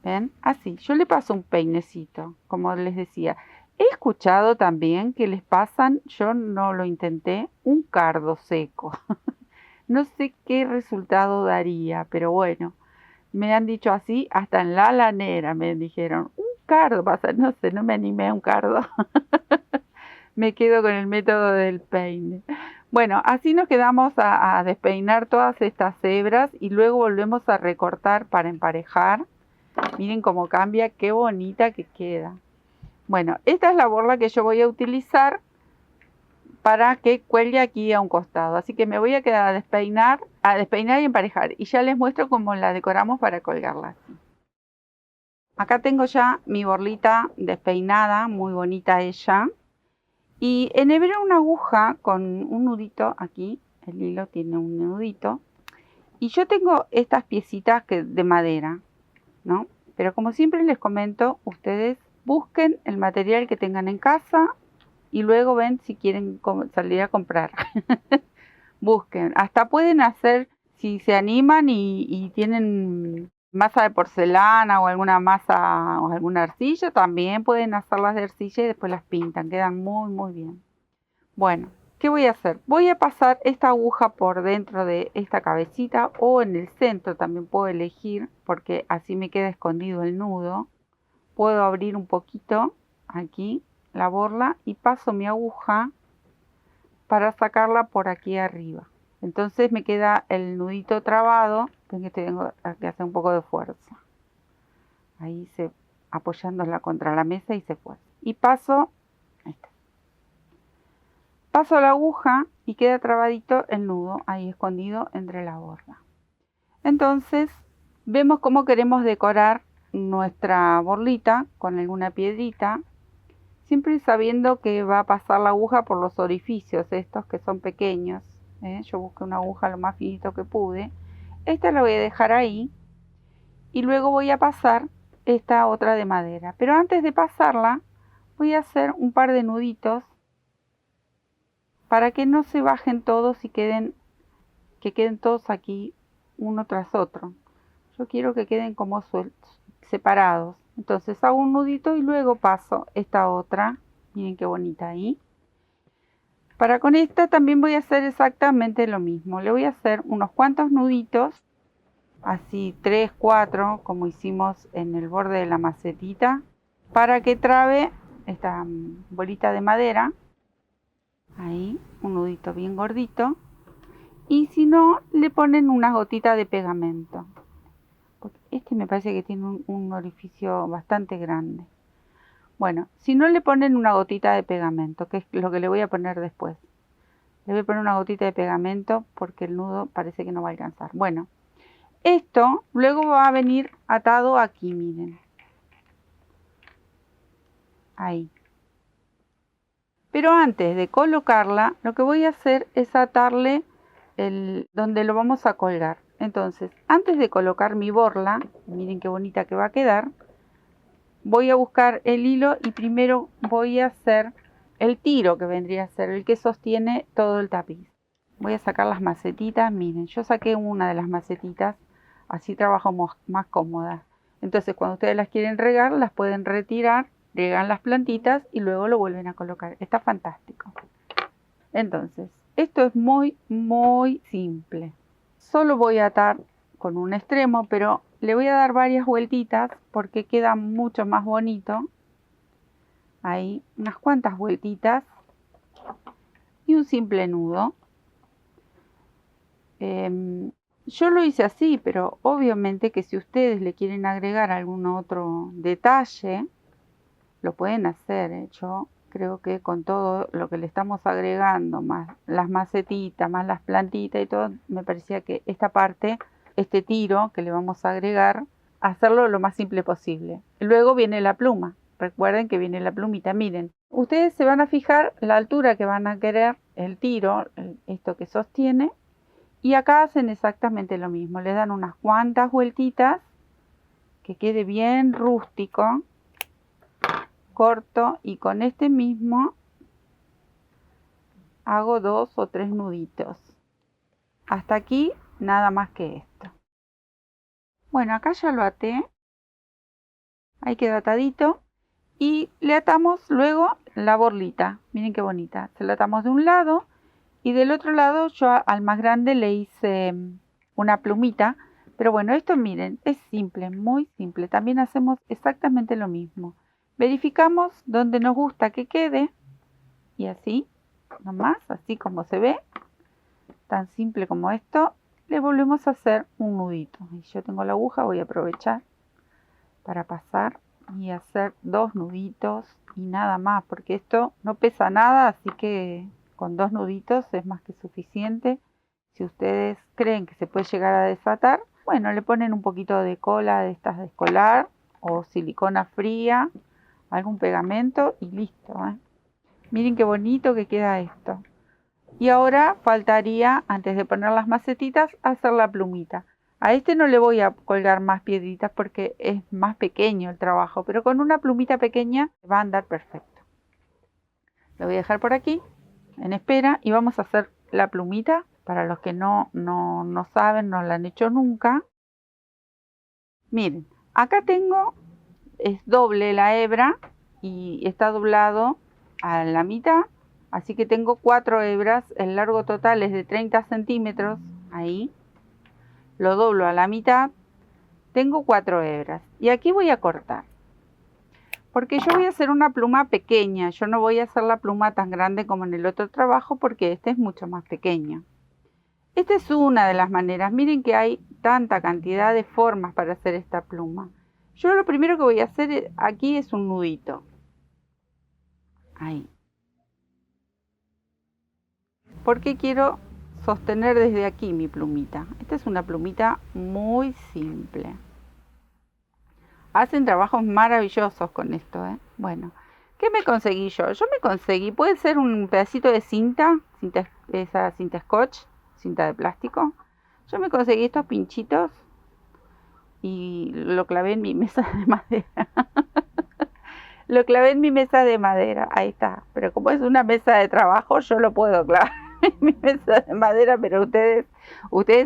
¿Ven? Así, yo le paso un peinecito, como les decía. He escuchado también que les pasan, yo no lo intenté, un cardo seco. No sé qué resultado daría, pero bueno, me han dicho así, hasta en la lanera me dijeron, un cardo pasa, no sé, no me animé a un cardo. Me quedo con el método del peine. Bueno, así nos quedamos a despeinar todas estas hebras y luego volvemos a recortar para emparejar. Miren cómo cambia, qué bonita que queda. Bueno, esta es la borla que yo voy a utilizar para que cuelgue aquí a un costado. Así que me voy a quedar a despeinar y emparejar. Y ya les muestro cómo la decoramos para colgarla así. Acá tengo ya mi borlita despeinada, muy bonita ella. Y enhebré una aguja con un nudito aquí. El hilo tiene un nudito. Y yo tengo estas piecitas de madera, ¿no? Pero como siempre les comento, ustedes busquen el material que tengan en casa y luego ven si quieren salir a comprar. Busquen. Hasta pueden hacer, si se animan y tienen masa de porcelana o alguna masa o alguna arcilla, también pueden hacerlas de arcilla y después las pintan. Quedan muy, muy bien. Bueno, ¿qué voy a hacer? Voy a pasar esta aguja por dentro de esta cabecita o en el centro, también puedo elegir porque así me queda escondido el nudo. Puedo abrir un poquito aquí la borla y paso mi aguja para sacarla por aquí arriba. Entonces me queda el nudito trabado, tengo que hacer un poco de fuerza. Ahí apoyándola contra la mesa y se fuerza. Y paso, ahí está. Paso la aguja y queda trabadito el nudo ahí escondido entre la borla. Entonces vemos cómo queremos decorar nuestra borlita con alguna piedrita, siempre sabiendo que va a pasar la aguja por los orificios estos que son pequeños. Yo busqué una aguja lo más finito que pude. Esta la voy a dejar ahí y luego voy a pasar esta otra de madera. Pero antes de pasarla voy a hacer un par de nuditos para que no se bajen todos y que queden todos aquí uno tras otro. Yo quiero que queden como separados. Entonces hago un nudito y luego paso esta otra. Miren qué bonita ahí. Para con esta también voy a hacer exactamente lo mismo. Le voy a hacer unos cuantos nuditos, así 3, 4, como hicimos en el borde de la macetita, para que trabe esta bolita de madera. Ahí, un nudito bien gordito. Y si no, le ponen unas gotitas de pegamento. Porque este me parece que tiene un orificio bastante grande. Bueno, si no, le ponen una gotita de pegamento, que es lo que le voy a poner después. Le voy a poner una gotita de pegamento porque el nudo parece que no va a alcanzar. Bueno, esto luego va a venir atado aquí, miren. Ahí. Pero antes de colocarla, lo que voy a hacer es atarle donde lo vamos a colgar. Entonces, antes de colocar mi borla, miren qué bonita que va a quedar, voy a buscar el hilo y primero voy a hacer el tiro que vendría a ser el que sostiene todo el tapiz. Voy a sacar las macetitas, miren, yo saqué una de las macetitas, así trabajo más cómoda. Entonces, cuando ustedes las quieren regar, las pueden retirar, riegan las plantitas y luego lo vuelven a colocar. Está fantástico. Entonces, esto es muy, muy simple. Solo voy a atar con un extremo, pero le voy a dar varias vueltitas porque queda mucho más bonito. Ahí, unas cuantas vueltitas y un simple nudo. Yo lo hice así, pero obviamente que si ustedes le quieren agregar algún otro detalle, lo pueden hacer. Yo creo que con todo lo que le estamos agregando, más las macetitas, más las plantitas y todo, me parecía que esta parte, este tiro que le vamos a agregar, hacerlo lo más simple posible. Luego viene la pluma. Recuerden que viene la plumita. Miren, ustedes se van a fijar la altura que van a querer, el tiro, esto que sostiene. Y acá hacen exactamente lo mismo. Le dan unas cuantas vueltitas, que quede bien rústico, corto, y con este mismo hago 2 o 3 nuditos. Hasta aquí nada más que esto. Bueno, acá ya lo até. Ahí quedó atadito. y le atamos luego la borlita. Miren qué bonita. Se la atamos de un lado y del otro lado yo al más grande le hice una plumita. Pero bueno, esto miren, es simple, muy simple. También hacemos exactamente lo mismo. Verificamos donde nos gusta que quede y así, nomás, así como se ve, tan simple como esto, le volvemos a hacer un nudito. Y yo tengo la aguja, voy a aprovechar para pasar y hacer 2 nuditos y nada más, porque esto no pesa nada, así que con 2 nuditos es más que suficiente. Si ustedes creen que se puede llegar a desatar, bueno, le ponen un poquito de cola de estas de escolar o silicona fría, algún pegamento y listo, ¿eh? Miren qué bonito que queda esto. Y ahora faltaría, antes de poner las macetitas, hacer la plumita. A este no le voy a colgar más piedritas porque es más pequeño el trabajo, pero con una plumita pequeña va a andar perfecto. Lo voy a dejar por aquí, en espera, y vamos a hacer la plumita. Para los que no saben, no la han hecho nunca. Miren, acá tengo, es doble la hebra y está doblado a la mitad. Así que tengo 4 hebras, el largo total es de 30 centímetros, ahí. Lo doblo a la mitad, tengo 4 hebras. Y aquí voy a cortar. Porque yo voy a hacer una pluma pequeña, yo no voy a hacer la pluma tan grande como en el otro trabajo porque este es mucho más pequeño. Esta es una de las maneras. Miren que hay tanta cantidad de formas para hacer esta pluma. Yo lo primero que voy a hacer aquí es un nudito. Ahí. Porque quiero sostener desde aquí mi plumita. Esta es una plumita muy simple. Hacen trabajos maravillosos con esto, ¿eh? Bueno, ¿qué me conseguí yo? Yo me conseguí, puede ser un pedacito de cinta, esa cinta scotch, cinta de plástico. Yo me conseguí estos pinchitos y lo clavé en mi mesa de madera. Lo clavé en mi mesa de madera, ahí está. Pero como es una mesa de trabajo, yo lo puedo clavar en mi mesa de madera, pero ustedes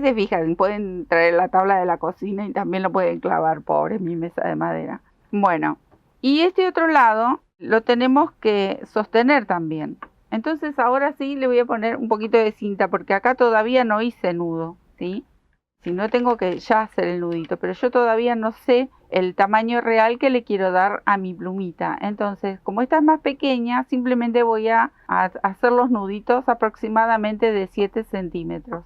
se fijan, pueden traer la tabla de la cocina y también lo pueden clavar, pobre, en mi mesa de madera. Bueno, y este otro lado lo tenemos que sostener también. Entonces ahora sí le voy a poner un poquito de cinta, porque acá todavía no hice nudo, ¿sí? Si no, tengo que ya hacer el nudito, pero yo todavía no sé el tamaño real que le quiero dar a mi plumita. Entonces, como esta es más pequeña, simplemente voy a hacer los nuditos aproximadamente de 7 centímetros.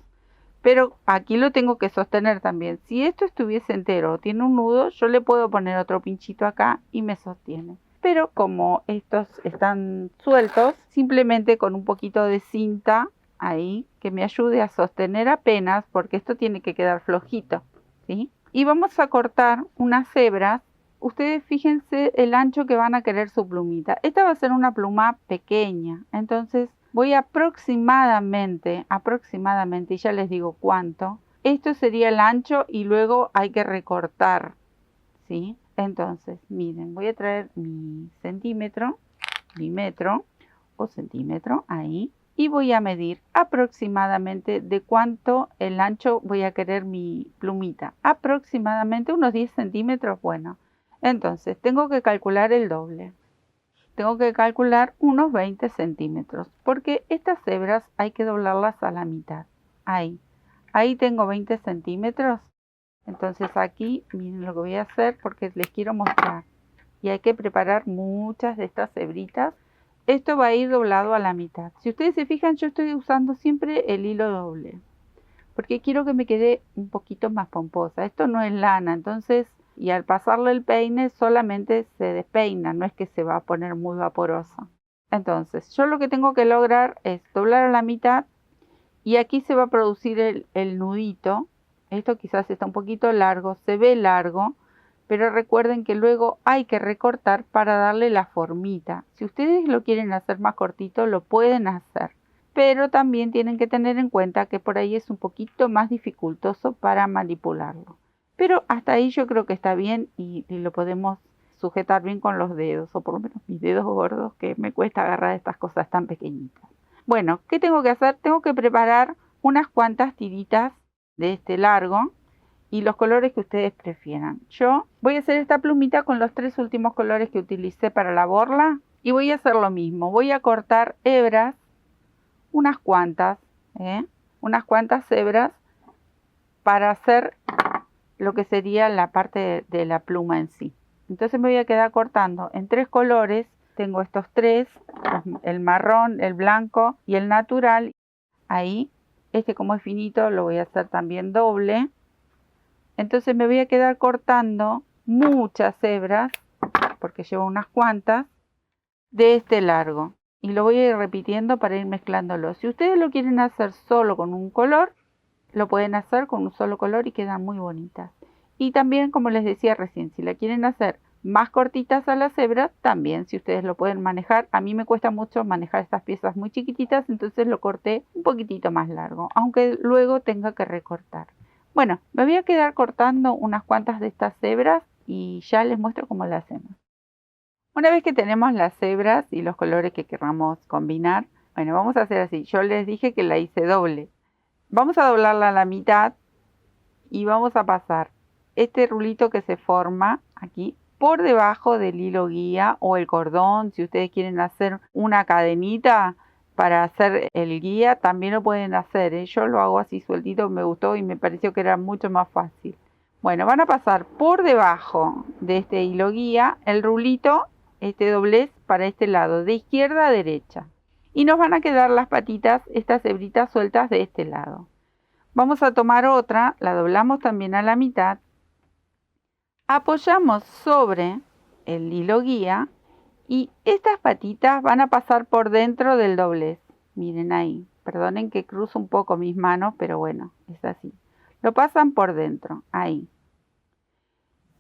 Pero aquí lo tengo que sostener también. Si esto estuviese entero o tiene un nudo, yo le puedo poner otro pinchito acá y me sostiene. Pero como estos están sueltos, simplemente con un poquito de cinta ahí que me ayude a sostener apenas, porque esto tiene que quedar flojito, ¿sí? Y vamos a cortar unas hebras. Ustedes fíjense el ancho que van a querer su plumita. Esta va a ser una pluma pequeña, entonces voy aproximadamente, y ya les digo cuánto. Esto sería el ancho y luego hay que recortar, ¿sí? Entonces, miren, voy a traer mi centímetro, mi metro o centímetro, ahí. Y voy a medir aproximadamente de cuánto el ancho voy a querer mi plumita. Aproximadamente unos 10 centímetros, bueno. Entonces, tengo que calcular el doble. Tengo que calcular unos 20 centímetros, porque estas hebras hay que doblarlas a la mitad. Ahí tengo 20 centímetros. Entonces aquí, miren lo que voy a hacer porque les quiero mostrar. Y hay que preparar muchas de estas hebritas. Esto va a ir doblado a la mitad. Si ustedes se fijan, yo estoy usando siempre el hilo doble, porque quiero que me quede un poquito más pomposa. Esto no es lana, entonces, y al pasarle el peine solamente se despeina, no es que se va a poner muy vaporosa. Entonces, yo lo que tengo que lograr es doblar a la mitad y aquí se va a producir el nudito. Esto quizás está un poquito largo, se ve largo, pero recuerden que luego hay que recortar para darle la formita. Si ustedes lo quieren hacer más cortito, lo pueden hacer, pero también tienen que tener en cuenta que por ahí es un poquito más dificultoso para manipularlo. Pero hasta ahí yo creo que está bien y lo podemos sujetar bien con los dedos, o por lo menos mis dedos gordos, que me cuesta agarrar estas cosas tan pequeñitas. Bueno, ¿qué tengo que hacer? Tengo que preparar unas cuantas tiritas de este largo. y los colores que ustedes prefieran. Yo voy a hacer esta plumita con los 3 últimos colores que utilicé para la borla y voy a hacer lo mismo. Voy a cortar hebras, unas cuantas hebras para hacer lo que sería la parte de la pluma en sí. Entonces me voy a quedar cortando en 3 colores. Tengo estos 3, el marrón, el blanco y el natural. Ahí, este como es finito lo voy a hacer también doble. Entonces me voy a quedar cortando muchas hebras, porque llevo unas cuantas, de este largo. Y lo voy a ir repitiendo para ir mezclándolo. Si ustedes lo quieren hacer solo con un color, lo pueden hacer con un solo color y quedan muy bonitas. Y también, como les decía recién, si la quieren hacer más cortitas a las hebras, también, si ustedes lo pueden manejar. A mí me cuesta mucho manejar estas piezas muy chiquititas, entonces lo corté un poquitito más largo, aunque luego tenga que recortar. Bueno, me voy a quedar cortando unas cuantas de estas hebras y ya les muestro cómo lo hacemos. Una vez que tenemos las hebras y los colores que queramos combinar, bueno, vamos a hacer así. Yo les dije que la hice doble. Vamos a doblarla a la mitad y vamos a pasar este rulito que se forma aquí por debajo del hilo guía o el cordón. Si ustedes quieren hacer una cadenita para hacer el guía, también lo pueden hacer. Yo lo hago así sueltito, me gustó y me pareció que era mucho más fácil. Bueno, van a pasar por debajo de este hilo guía el rulito, este doblez para este lado, de izquierda a derecha. Y nos van a quedar las patitas, estas hebritas sueltas de este lado. Vamos a tomar otra, la doblamos también a la mitad, apoyamos sobre el hilo guía y estas patitas van a pasar por dentro del doblez. Miren ahí, perdonen que cruzo un poco mis manos, pero bueno, es así. Lo pasan por dentro, ahí.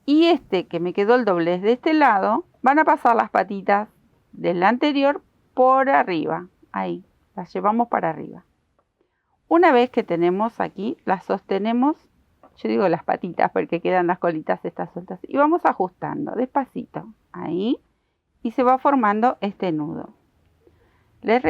Y este que me quedó el doblez de este lado, van a pasar las patitas del anterior por arriba, ahí, las llevamos para arriba. Una vez que tenemos aquí, las sostenemos, yo digo las patitas porque quedan las colitas estas sueltas, y vamos ajustando despacito, ahí, y se va formando este nudo. Les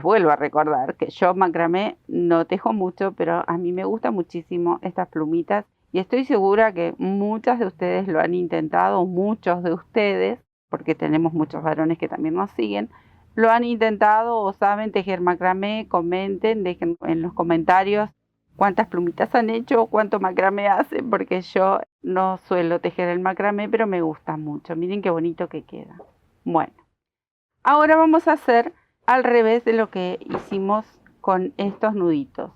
vuelvo a recordar que yo macramé no tejo mucho, pero a mí me gustan muchísimo estas plumitas y estoy segura que muchas de ustedes lo han intentado, muchos de ustedes, porque tenemos muchos varones que también nos siguen, lo han intentado o saben tejer macramé. Comenten, dejen en los comentarios cuántas plumitas han hecho o cuánto macramé hacen, porque yo no suelo tejer el macramé, pero me gusta mucho. Miren qué bonito que queda. Bueno, ahora vamos a hacer al revés de lo que hicimos con estos nuditos.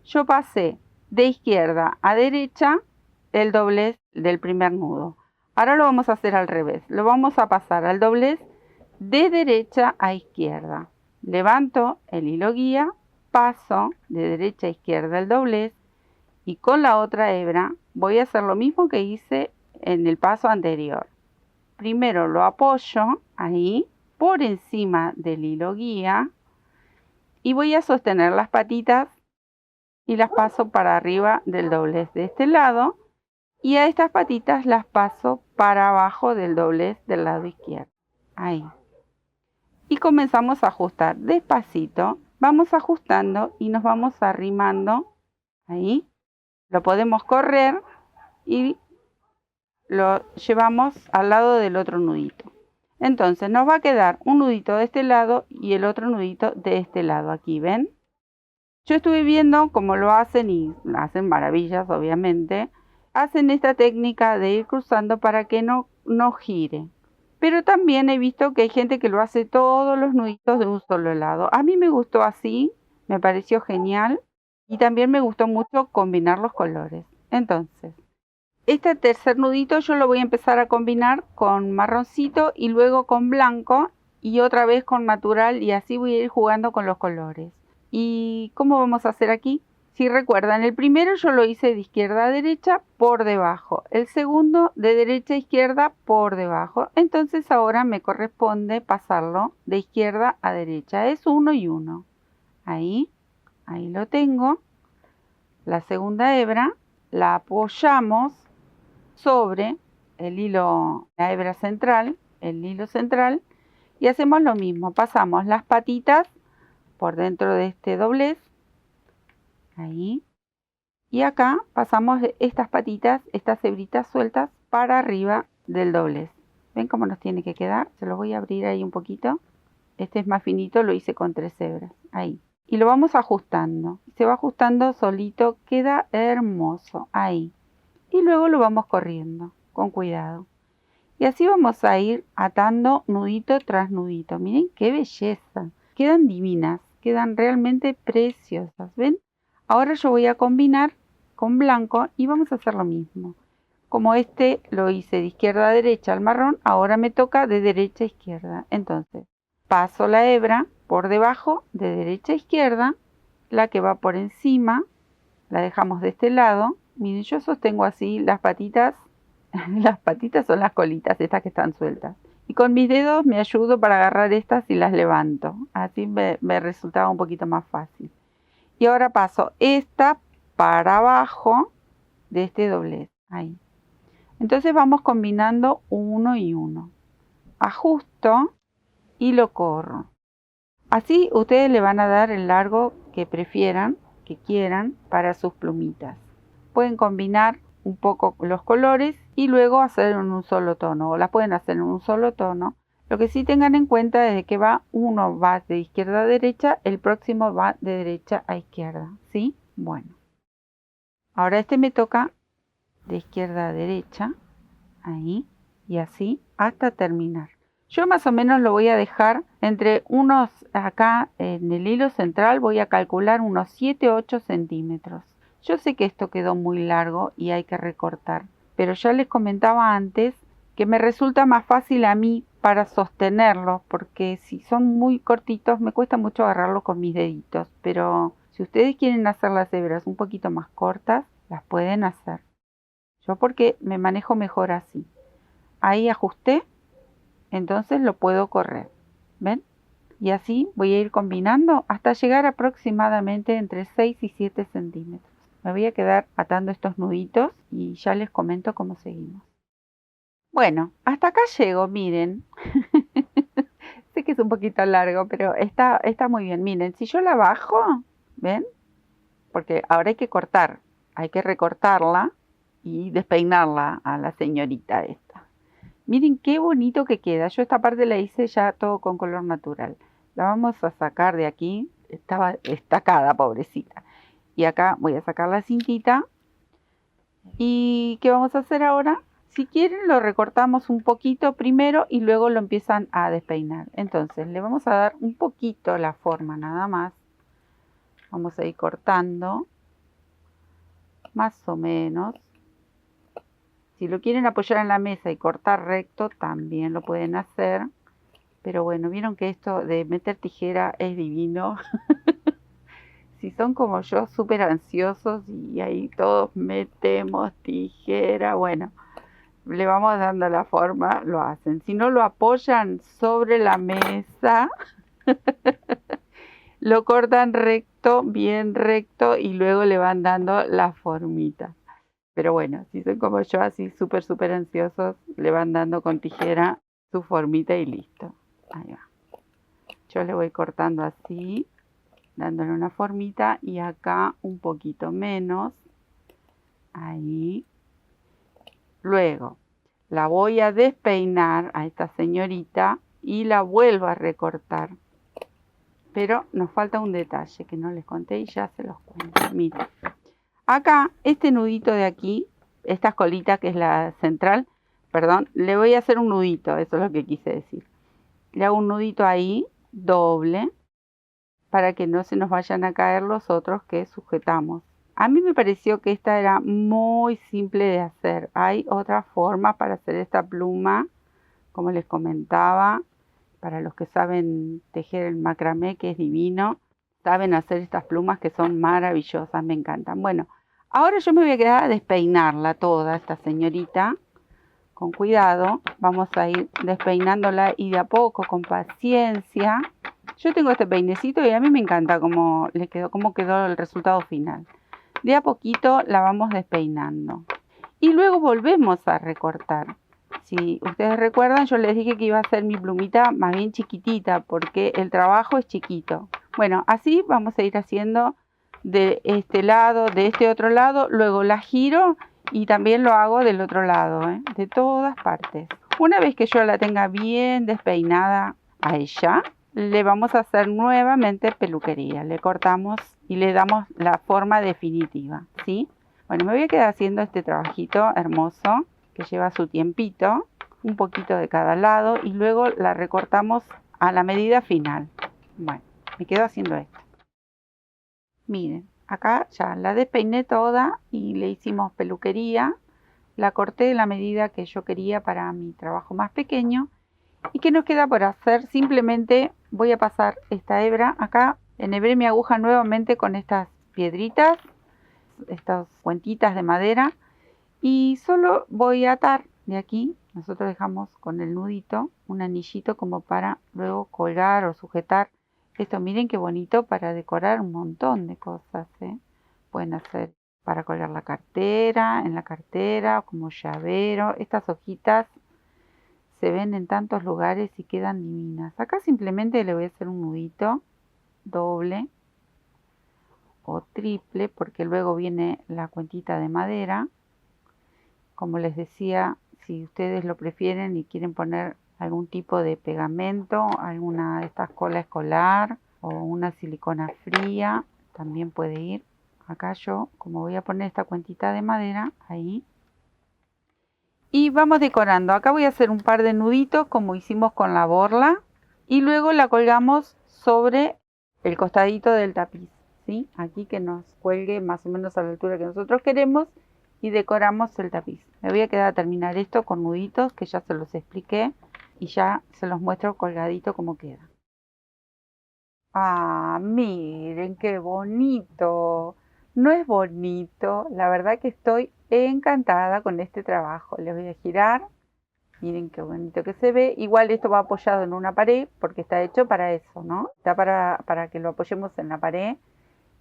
Yo pasé de izquierda a derecha el doblez del primer nudo. Ahora lo vamos a hacer al revés. Lo vamos a pasar al doblez de derecha a izquierda. Levanto el hilo guía, paso de derecha a izquierda el doblez y con la otra hebra voy a hacer lo mismo que hice en el paso anterior. Primero lo apoyo ahí por encima del hilo guía y voy a sostener las patitas y las paso para arriba del doblez de este lado y a estas patitas las paso para abajo del doblez del lado izquierdo. Ahí. Y comenzamos a ajustar despacito, vamos ajustando y nos vamos arrimando ahí. Lo podemos correr y lo llevamos al lado del otro nudito. Entonces nos va a quedar un nudito de este lado y el otro nudito de este lado. Aquí, ¿ven? Yo estuve viendo cómo lo hacen y hacen maravillas, obviamente. Hacen esta técnica de ir cruzando para que no gire. Pero también he visto que hay gente que lo hace todos los nuditos de un solo lado. A mí me gustó así, me pareció genial. Y también me gustó mucho combinar los colores. Entonces, este tercer nudito yo lo voy a empezar a combinar con marroncito y luego con blanco y otra vez con natural y así voy a ir jugando con los colores. ¿Y cómo vamos a hacer aquí? Si recuerdan, el primero yo lo hice de izquierda a derecha por debajo, el segundo de derecha a izquierda por debajo. Entonces ahora me corresponde pasarlo de izquierda a derecha, es uno y uno. Ahí lo tengo. La segunda hebra la apoyamos sobre el hilo, la hebra central, el hilo central, y hacemos lo mismo, pasamos las patitas por dentro de este doblez, ahí, Y acá pasamos estas patitas, estas hebritas sueltas para arriba del doblez. ¿Ven cómo nos tiene que quedar? Se los voy a abrir ahí un poquito. Este es más finito, lo hice con 3 hebras. Ahí. Y lo vamos ajustando. Se va ajustando solito, queda hermoso. Ahí. Y luego lo vamos corriendo, con cuidado. Y así vamos a ir atando nudito tras nudito. Miren qué belleza. Quedan divinas, quedan realmente preciosas. ¿Ven? Ahora yo voy a combinar con blanco y vamos a hacer lo mismo. Como este lo hice de izquierda a derecha al marrón, ahora me toca de derecha a izquierda. Entonces, paso la hebra por debajo de derecha a izquierda, la que va por encima, la dejamos de este lado. Miren, yo sostengo así las patitas. Las patitas son las colitas, estas que están sueltas. Y con mis dedos me ayudo para agarrar estas y las levanto. Así me resultaba un poquito más fácil. Y ahora paso esta para abajo de este doblez. Ahí. Entonces vamos combinando uno y uno. Ajusto y lo corro. Así ustedes le van a dar el largo que prefieran, que quieran, para sus plumitas. Pueden combinar un poco los colores y luego hacer en un solo tono, o las pueden hacer en un solo tono. Lo que sí tengan en cuenta es que uno va de izquierda a derecha, el próximo va de derecha a izquierda, ¿sí? Bueno, ahora este me toca de izquierda a derecha, ahí, y así hasta terminar. Yo más o menos lo voy a dejar entre unos, acá en el hilo central voy a calcular unos 7-8 centímetros. Yo sé que esto quedó muy largo y hay que recortar, pero ya les comentaba antes que me resulta más fácil a mí para sostenerlos, porque si son muy cortitos me cuesta mucho agarrarlos con mis deditos, pero si ustedes quieren hacer las hebras un poquito más cortas, las pueden hacer. Yo porque me manejo mejor así. Ahí ajusté, entonces lo puedo correr. ¿Ven? Y así voy a ir combinando hasta llegar aproximadamente entre 6 y 7 centímetros. Me voy a quedar atando estos nuditos y ya les comento cómo seguimos. Bueno, hasta acá llego, miren. Sé que es un poquito largo, pero está muy bien. Miren, si yo la bajo, ¿ven? Porque ahora hay que cortar, hay que recortarla y despeinarla a la señorita esta. Miren qué bonito que queda. Yo esta parte la hice ya todo con color natural. La vamos a sacar de aquí. Estaba estacada, pobrecita. Y acá voy a sacar la cintita. ¿Y qué vamos a hacer ahora? Si quieren lo recortamos un poquito primero y luego lo empiezan a despeinar. Entonces le vamos a dar un poquito la forma nada más. Vamos a ir cortando. Más o menos. Si lo quieren apoyar en la mesa y cortar recto, también lo pueden hacer. Pero bueno, vieron que esto de meter tijera es divino. Si son como yo, súper ansiosos y ahí todos metemos tijera, bueno, le vamos dando la forma, lo hacen. Si no lo apoyan sobre la mesa, lo cortan recto, bien recto y luego le van dando la formita. Pero bueno, si son como yo, así súper ansiosos, le van dando con tijera su formita y listo. Ahí va. Yo le voy cortando así, dándole una formita y acá un poquito menos. Ahí. Luego la voy a despeinar a esta señorita y la vuelvo a recortar. Pero nos falta un detalle que no les conté y ya se los cuento. Miren. Acá, este nudito de aquí, esta colita que es la central, perdón, le voy a hacer un nudito, eso es lo que quise decir. Le hago un nudito ahí, doble, para que no se nos vayan a caer los otros que sujetamos. A mí me pareció que esta era muy simple de hacer. Hay otra forma para hacer esta pluma, como les comentaba, para los que saben tejer el macramé, que es divino. Saben hacer estas plumas que son maravillosas, me encantan. Bueno, ahora yo me voy a quedar a despeinarla toda, esta señorita. Con cuidado, vamos a ir despeinándola y de a poco, con paciencia. Yo tengo este peinecito y a mí me encanta cómo quedó el resultado final. De a poquito la vamos despeinando. Y luego volvemos a recortar. Si ustedes recuerdan, yo les dije que iba a hacer mi plumita más bien chiquitita porque el trabajo es chiquito. Bueno, así vamos a ir haciendo de este lado, de este otro lado, luego la giro y también lo hago del otro lado, de todas partes. Una vez que yo la tenga bien despeinada a ella, le vamos a hacer nuevamente peluquería. Le cortamos y le damos la forma definitiva, ¿sí? Bueno, me voy a quedar haciendo este trabajito hermoso que lleva su tiempito, un poquito de cada lado y luego la recortamos a la medida final. Bueno, me quedo haciendo esto. Miren, acá ya la despeiné toda y le hicimos peluquería. La corté de la medida que yo quería para mi trabajo más pequeño. ¿Y qué nos queda por hacer? Simplemente voy a pasar esta hebra acá. Enhebré mi aguja nuevamente con estas piedritas, estas cuentitas de madera. Y solo voy a atar de aquí. Nosotros dejamos con el nudito un anillito como para luego colgar o sujetar. Esto miren qué bonito para decorar un montón de cosas, Pueden hacer para colgar la cartera, en la cartera, como llavero. Estas hojitas se ven en tantos lugares y quedan divinas. Acá simplemente le voy a hacer un nudito doble o triple porque luego viene la cuentita de madera. Como les decía, si ustedes lo prefieren y quieren poner algún tipo de pegamento, alguna de estas cola escolar o una silicona fría, también puede ir. Acá yo, como voy a poner esta cuentita de madera, ahí. Y vamos decorando. Acá voy a hacer un par de nuditos como hicimos con la borla. Y luego la colgamos sobre el costadito del tapiz, ¿sí? Aquí que nos cuelgue más o menos a la altura que nosotros queremos. Y decoramos el tapiz. Me voy a quedar a terminar esto con nuditos que ya se los expliqué. Y ya se los muestro colgadito como queda. Ah, miren qué bonito. No es bonito, la verdad que estoy encantada con este trabajo. Les voy a girar. Miren qué bonito que se ve. Igual esto va apoyado en una pared porque está hecho para eso, ¿no? Está para que lo apoyemos en la pared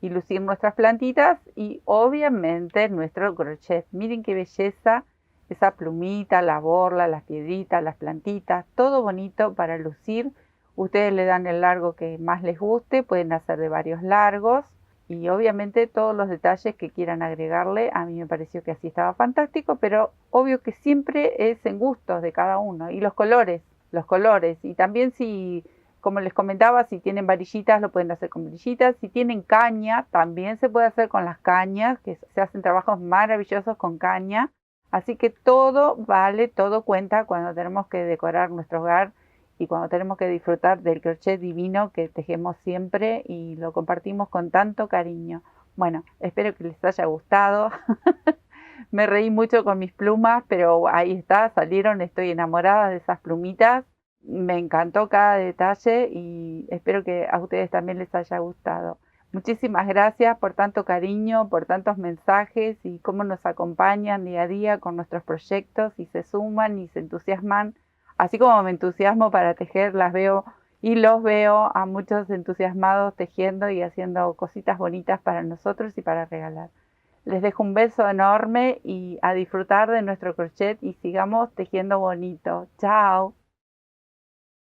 y lucir nuestras plantitas y obviamente nuestro crochet. Miren qué belleza. Esa plumita, la borla, las piedritas, las plantitas, todo bonito para lucir. Ustedes le dan el largo que más les guste, pueden hacer de varios largos y obviamente todos los detalles que quieran agregarle. A mí me pareció que así estaba fantástico, pero obvio que siempre es en gustos de cada uno. Y los colores. Y también si, como les comentaba, si tienen varillitas lo pueden hacer con varillitas. Si tienen caña, también se puede hacer con las cañas, que se hacen trabajos maravillosos con caña. Así que todo vale, todo cuenta cuando tenemos que decorar nuestro hogar y cuando tenemos que disfrutar del crochet divino que tejemos siempre y lo compartimos con tanto cariño. Bueno, espero que les haya gustado. Me reí mucho con mis plumas, pero ahí está, salieron, estoy enamorada de esas plumitas. Me encantó cada detalle y espero que a ustedes también les haya gustado. Muchísimas gracias por tanto cariño, por tantos mensajes y cómo nos acompañan día a día con nuestros proyectos y se suman y se entusiasman. Así como me entusiasmo para tejer, las veo y los veo a muchos entusiasmados tejiendo y haciendo cositas bonitas para nosotros y para regalar. Les dejo un beso enorme y a disfrutar de nuestro crochet y sigamos tejiendo bonito. Chao.